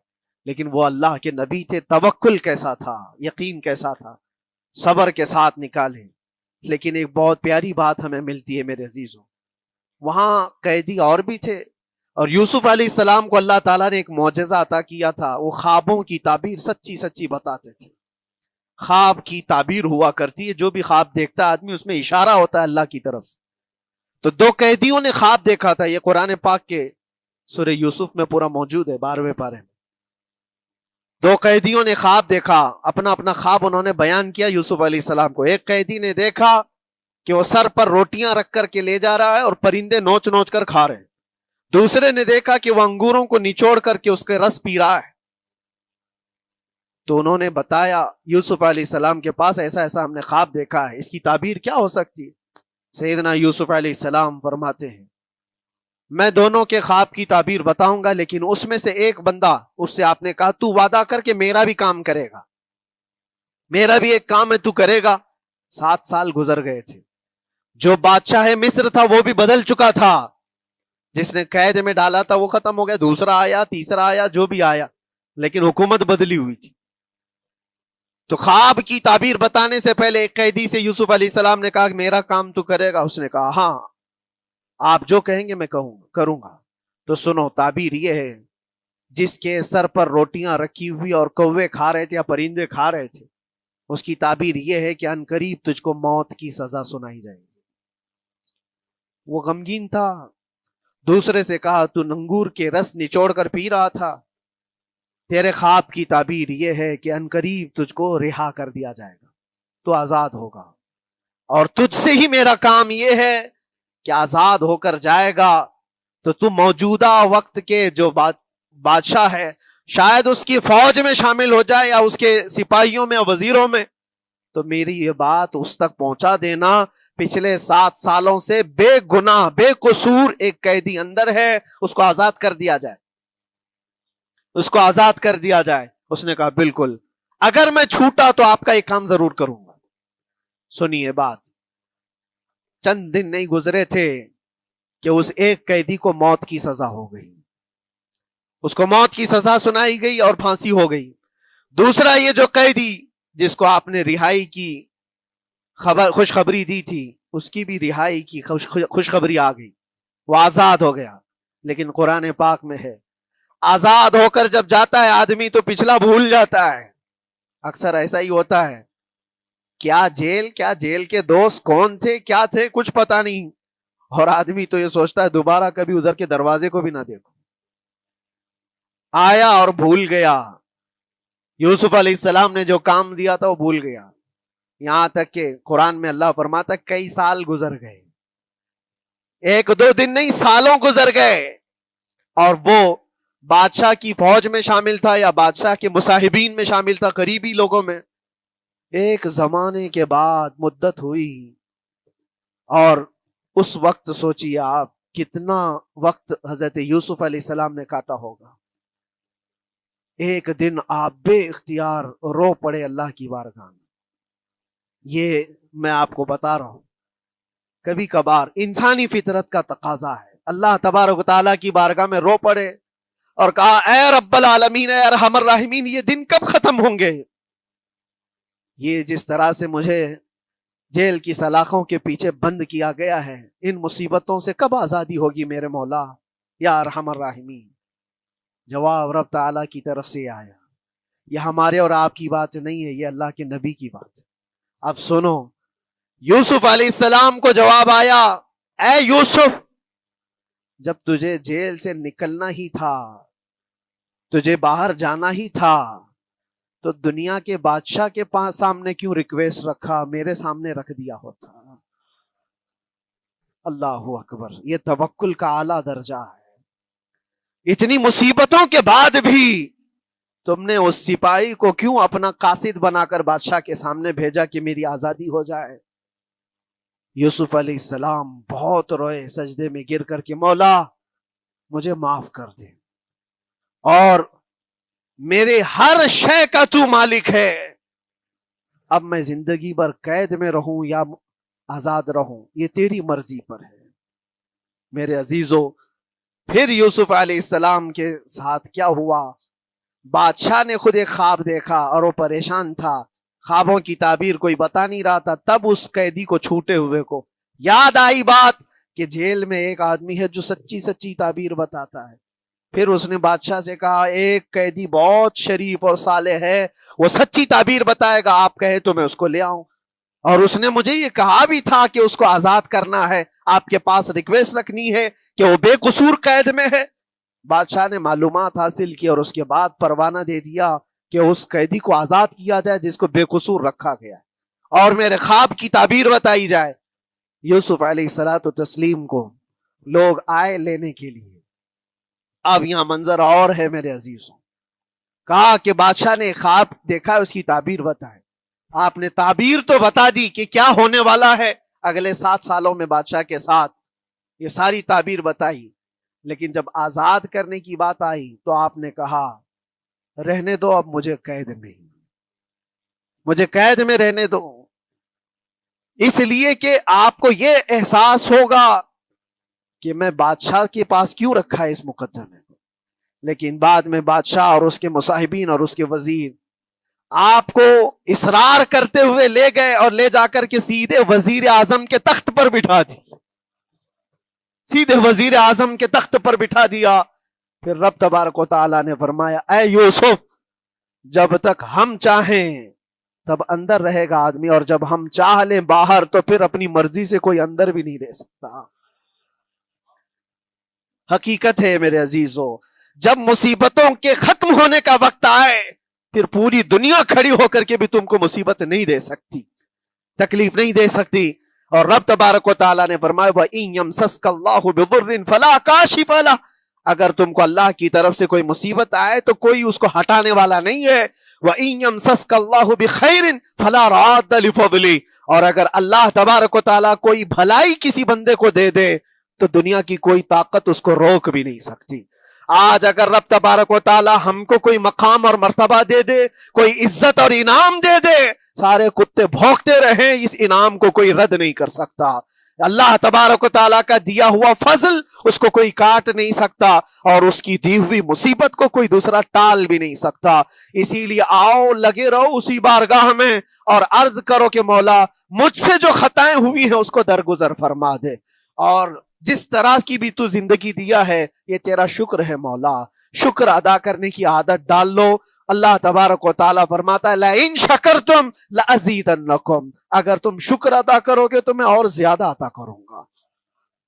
لیکن وہ اللہ کے نبی تھے. توکل کیسا تھا، یقین کیسا تھا، صبر کے ساتھ نکالے. لیکن ایک بہت پیاری بات ہمیں ملتی ہے میرے عزیزوں، وہاں قیدی اور بھی تھے، اور یوسف علیہ السلام کو اللہ تعالیٰ نے ایک معجزہ عطا کیا تھا. وہ خوابوں کی تعبیر سچی سچی بتاتے تھے. خواب کی تعبیر ہوا کرتی ہے، جو بھی خواب دیکھتا ہے آدمی اس میں اشارہ ہوتا ہے اللہ کی طرف سے. تو دو قیدیوں نے خواب دیکھا تھا، یہ قرآن پاک کے سورہ یوسف میں پورا موجود ہے 12ویں پارے میں. دو قیدیوں نے خواب دیکھا، اپنا اپنا خواب انہوں نے بیان کیا یوسف علیہ السلام کو. ایک قیدی نے دیکھا کہ وہ سر پر روٹیاں رکھ کر کے لے جا رہا ہے اور پرندے نوچ نوچ کر کھا رہے ہیں. دوسرے نے دیکھا کہ وہ انگوروں کو نچوڑ کر کے اس کے رس پی رہا ہے. تو انہوں نے بتایا یوسف علیہ السلام کے پاس ایسا ایسا ہم نے خواب دیکھا ہے، اس کی تعبیر کیا ہو سکتی ہے؟ سیدنا یوسف علیہ السلام فرماتے ہیں میں دونوں کے خواب کی تعبیر بتاؤں گا، لیکن اس میں سے ایک بندہ، اس سے آپ نے کہا تو وعدہ کر کے میرا بھی کام کرے گا، میرا بھی ایک کام ہے تو کرے گا. 7 سال گزر گئے تھے. جو بادشاہ مصر تھا وہ بھی بدل چکا تھا، جس نے قید میں ڈالا تھا وہ ختم ہو گیا، دوسرا آیا، تیسرا آیا، جو بھی آیا، لیکن حکومت بدلی ہوئی تھی. تو خواب کی تعبیر بتانے سے پہلے ایک قیدی سے یوسف علیہ السلام نے کہا کہ میرا کام تو کرے گا. اس نے کہا ہاں آپ جو کہیں گے میں کروں گا. تو سنو، تعبیر یہ ہے جس کے سر پر روٹیاں رکھی ہوئی اور کوے کھا رہے تھے یا پرندے کھا رہے تھے، اس کی تعبیر یہ ہے کہ ان قریب تجھ کو موت کی سزا سنائی جائے گی. وہ غمگین تھا. دوسرے سے کہا تو انگور کے رس نچوڑ کر پی رہا تھا، تیرے خواب کی تعبیر یہ ہے کہ ان قریب تجھ کو رہا کر دیا جائے گا، تو آزاد ہوگا، اور تجھ سے ہی میرا کام یہ ہے کہ آزاد ہو کر جائے گا تو تو موجودہ وقت کے جو بادشاہ ہے شاید اس کی فوج میں شامل ہو جائے یا اس کے سپاہیوں میں یا وزیروں میں، تو میری یہ بات اس تک پہنچا دینا پچھلے 7 سالوں سے بے گناہ بے قصور ایک قیدی اندر ہے، اس کو آزاد کر دیا جائے، اس کو آزاد کر دیا جائے. اس نے کہا بالکل، اگر میں چھوٹا تو آپ کا ایک کام ضرور کروں گا. سنیے بات، چند دن نہیں گزرے تھے کہ اس ایک قیدی کو موت کی سزا ہو گئی، اس کو موت کی سزا سنائی گئی اور پھانسی ہو گئی. دوسرا یہ جو قیدی جس کو آپ نے رہائی کی خوشخبری دی تھی، اس کی بھی رہائی کی خوشخبری آ گئی، وہ آزاد ہو گیا. لیکن قرآن پاک میں ہے آزاد ہو کر جب جاتا ہے آدمی تو پچھلا بھول جاتا ہے. اکثر ایسا ہی ہوتا ہے، کیا جیل کے دوست کون تھے کیا تھے کچھ پتا نہیں، اور آدمی تو یہ سوچتا ہے دوبارہ کبھی ادھر کے دروازے کو بھی نہ دیکھو. آیا اور بھول گیا. یوسف علیہ السلام نے جو کام دیا تھا وہ بھول گیا. یہاں تک کہ قرآن میں اللہ فرماتا ہے کئی سال گزر گئے، 1-2 دن نہیں، سالوں گزر گئے، اور وہ بادشاہ کی فوج میں شامل تھا یا بادشاہ کے مصاحبین میں شامل تھا، قریبی لوگوں میں. ایک زمانے کے بعد مدت ہوئی، اور اس وقت سوچیے آپ کتنا وقت حضرت یوسف علیہ السلام نے کاٹا ہوگا. ایک دن آپ بے اختیار رو پڑے اللہ کی بارگاہ میں. یہ میں آپ کو بتا رہا ہوں، کبھی کبھار انسانی فطرت کا تقاضا ہے. اللہ تبارک و تعالیٰ کی بارگاہ میں رو پڑے اور کہا اے رب العالمین، اے ارحم الراحمین، یہ دن کب ختم ہوں گے؟ یہ جس طرح سے مجھے جیل کی سلاخوں کے پیچھے بند کیا گیا ہے، ان مصیبتوں سے کب آزادی ہوگی میرے مولا یا ارحم الراحمین؟ جواب رب تعالیٰ کی طرف سے آیا. یہ ہمارے اور آپ کی بات نہیں ہے، یہ اللہ کے نبی کی بات ہے. اب سنو، یوسف علیہ السلام کو جواب آیا اے یوسف، جب تجھے جیل سے نکلنا ہی تھا، تجھے باہر جانا ہی تھا، تو دنیا کے بادشاہ کے سامنے کیوں ریکویسٹ رکھا، میرے سامنے رکھ دیا ہوتا. اللہ اکبر، یہ توکل کا اعلیٰ درجہ ہے. اتنی مصیبتوں کے بعد بھی تم نے اس سپاہی کو کیوں اپنا قاصد بنا کر بادشاہ کے سامنے بھیجا کہ میری آزادی ہو جائے؟ یوسف علیہ السلام بہت روئے، سجدے میں گر کر کے مولا مجھے معاف کر دے، اور میرے ہر شے کا تو مالک ہے، اب میں زندگی بھر قید میں رہوں یا آزاد رہوں یہ تیری مرضی پر ہے. میرے عزیزو، پھر یوسف علیہ السلام کے ساتھ کیا ہوا؟ بادشاہ نے خود ایک خواب دیکھا اور وہ پریشان تھا، خوابوں کی تعبیر کوئی بتا نہیں رہا تھا. تب اس قیدی کو چھوٹے ہوئے کو یاد آئی بات کہ جیل میں ایک آدمی ہے جو سچی سچی تعبیر بتاتا ہے. پھر اس نے بادشاہ سے کہا ایک قیدی بہت شریف اور صالح ہے، وہ سچی تعبیر بتائے گا، آپ کہے تو میں اس کو لے آؤں، اور اس نے مجھے یہ کہا بھی تھا کہ اس کو آزاد کرنا ہے، آپ کے پاس ریکویسٹ رکھنی ہے کہ وہ بے قصور قید میں ہے۔ بادشاہ نے معلومات حاصل کی اور اس کے بعد پروانہ دے دیا کہ اس قیدی کو آزاد کیا جائے جس کو بے قصور رکھا گیا ہے، اور میرے خواب کی تعبیر بتائی جائے۔ یوسف علیہ الصلوۃ والتسلیم کو لوگ آئے لینے کے لیے۔ اب یہاں منظر اور ہے میرے عزیزوں، کہا کہ بادشاہ نے خواب دیکھا، اس کی تعبیر بتائے۔ آپ نے تعبیر تو بتا دی کہ کیا ہونے والا ہے اگلے 7 سالوں میں بادشاہ کے ساتھ، یہ ساری تعبیر بتائی، لیکن جب آزاد کرنے کی بات آئی تو آپ نے کہا رہنے دو، اب مجھے قید میں رہنے دو، اس لیے کہ آپ کو یہ احساس ہوگا کہ میں بادشاہ کے پاس کیوں رکھا ہے اس مقدمے کو۔ لیکن بعد میں بادشاہ اور اس کے مصاحبین اور اس کے وزیر آپ کو اصرار کرتے ہوئے لے گئے اور لے جا کر کے سیدھے وزیر اعظم کے تخت پر بٹھا دی، سیدھے وزیر اعظم کے تخت پر بٹھا دیا۔ پھر رب تبارک و تعالیٰ نے فرمایا اے یوسف، جب تک ہم چاہیں تب اندر رہے گا آدمی، اور جب ہم چاہ لیں باہر تو پھر اپنی مرضی سے کوئی اندر بھی نہیں رہ سکتا۔ حقیقت ہے میرے عزیزوں، جب مصیبتوں کے ختم ہونے کا وقت آئے پھر پوری دنیا کھڑی ہو کر کے بھی تم کو مصیبت نہیں دے سکتی، تکلیف نہیں دے سکتی۔ اور رب تبارک و تعالیٰ نے فرمایا وَإِن يَمْسَسْكَ اللَّهُ بِضُرٍّ فَلَا كَاشِفَ لَهُ، اگر تم کو اللہ کی طرف سے کوئی مصیبت آئے تو کوئی اس کو ہٹانے والا نہیں ہے۔ وَإِن يَمْسَسْكَ اللَّهُ بِخَيْرٍ فَلَا رَادَّ لِفَضْلِهِ، اور اگر اللہ تبارک و تعالیٰ کوئی بھلائی کسی بندے کو دے دے تو دنیا کی کوئی طاقت اس کو روک بھی نہیں سکتی۔ آج اگر رب تبارک و تعالیٰ ہم کو کوئی مقام اور مرتبہ دے دے، کوئی عزت اور انعام دے دے، سارے کتے بھونکتے رہیں، اس انعام کو کوئی رد نہیں کر سکتا۔ اللہ تبارک و تعالیٰ کا دیا ہوا فضل اس کو کوئی کاٹ نہیں سکتا، اور اس کی دی ہوئی مصیبت کو کوئی دوسرا ٹال بھی نہیں سکتا۔ اسی لیے آؤ لگے رہو اسی بارگاہ میں اور عرض کرو کہ مولا مجھ سے جو خطائیں ہوئی ہیں اس کو درگزر فرما دے، اور جس طرح کی بھی تو زندگی دیا ہے یہ تیرا شکر ہے مولا، شکر ادا کرنے کی عادت ڈال لو۔ اللہ تبارک و تعالیٰ فرماتا ہے لَإِن شَكَرْتُمْ لَأَزِيدَنَّكُمْ، اگر تم شکر ادا کرو گے تو میں اور زیادہ عطا کروں گا،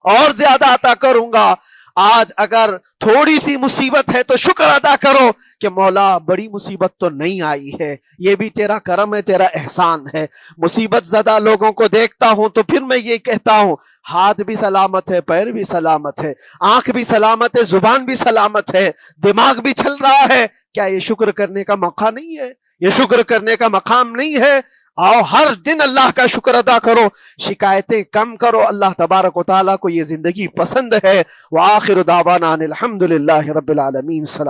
اور زیادہ عطا کروں گا۔ آج اگر تھوڑی سی مصیبت ہے تو شکر ادا کرو کہ مولا بڑی مصیبت تو نہیں آئی ہے، یہ بھی تیرا کرم ہے، تیرا احسان ہے۔ مصیبت زدہ لوگوں کو دیکھتا ہوں تو پھر میں یہ کہتا ہوں ہاتھ بھی سلامت ہے، پیر بھی سلامت ہے، آنکھ بھی سلامت ہے، زبان بھی سلامت ہے، دماغ بھی چل رہا ہے، کیا یہ شکر کرنے کا موقع نہیں ہے؟ یہ شکر کرنے کا مقام نہیں ہے؟ آؤ ہر دن اللہ کا شکر ادا کرو، شکایتیں کم کرو، اللہ تبارک و تعالیٰ کو یہ زندگی پسند ہے۔ وآخر دعوانا ان الحمد للہ رب العالمین۔ سلام۔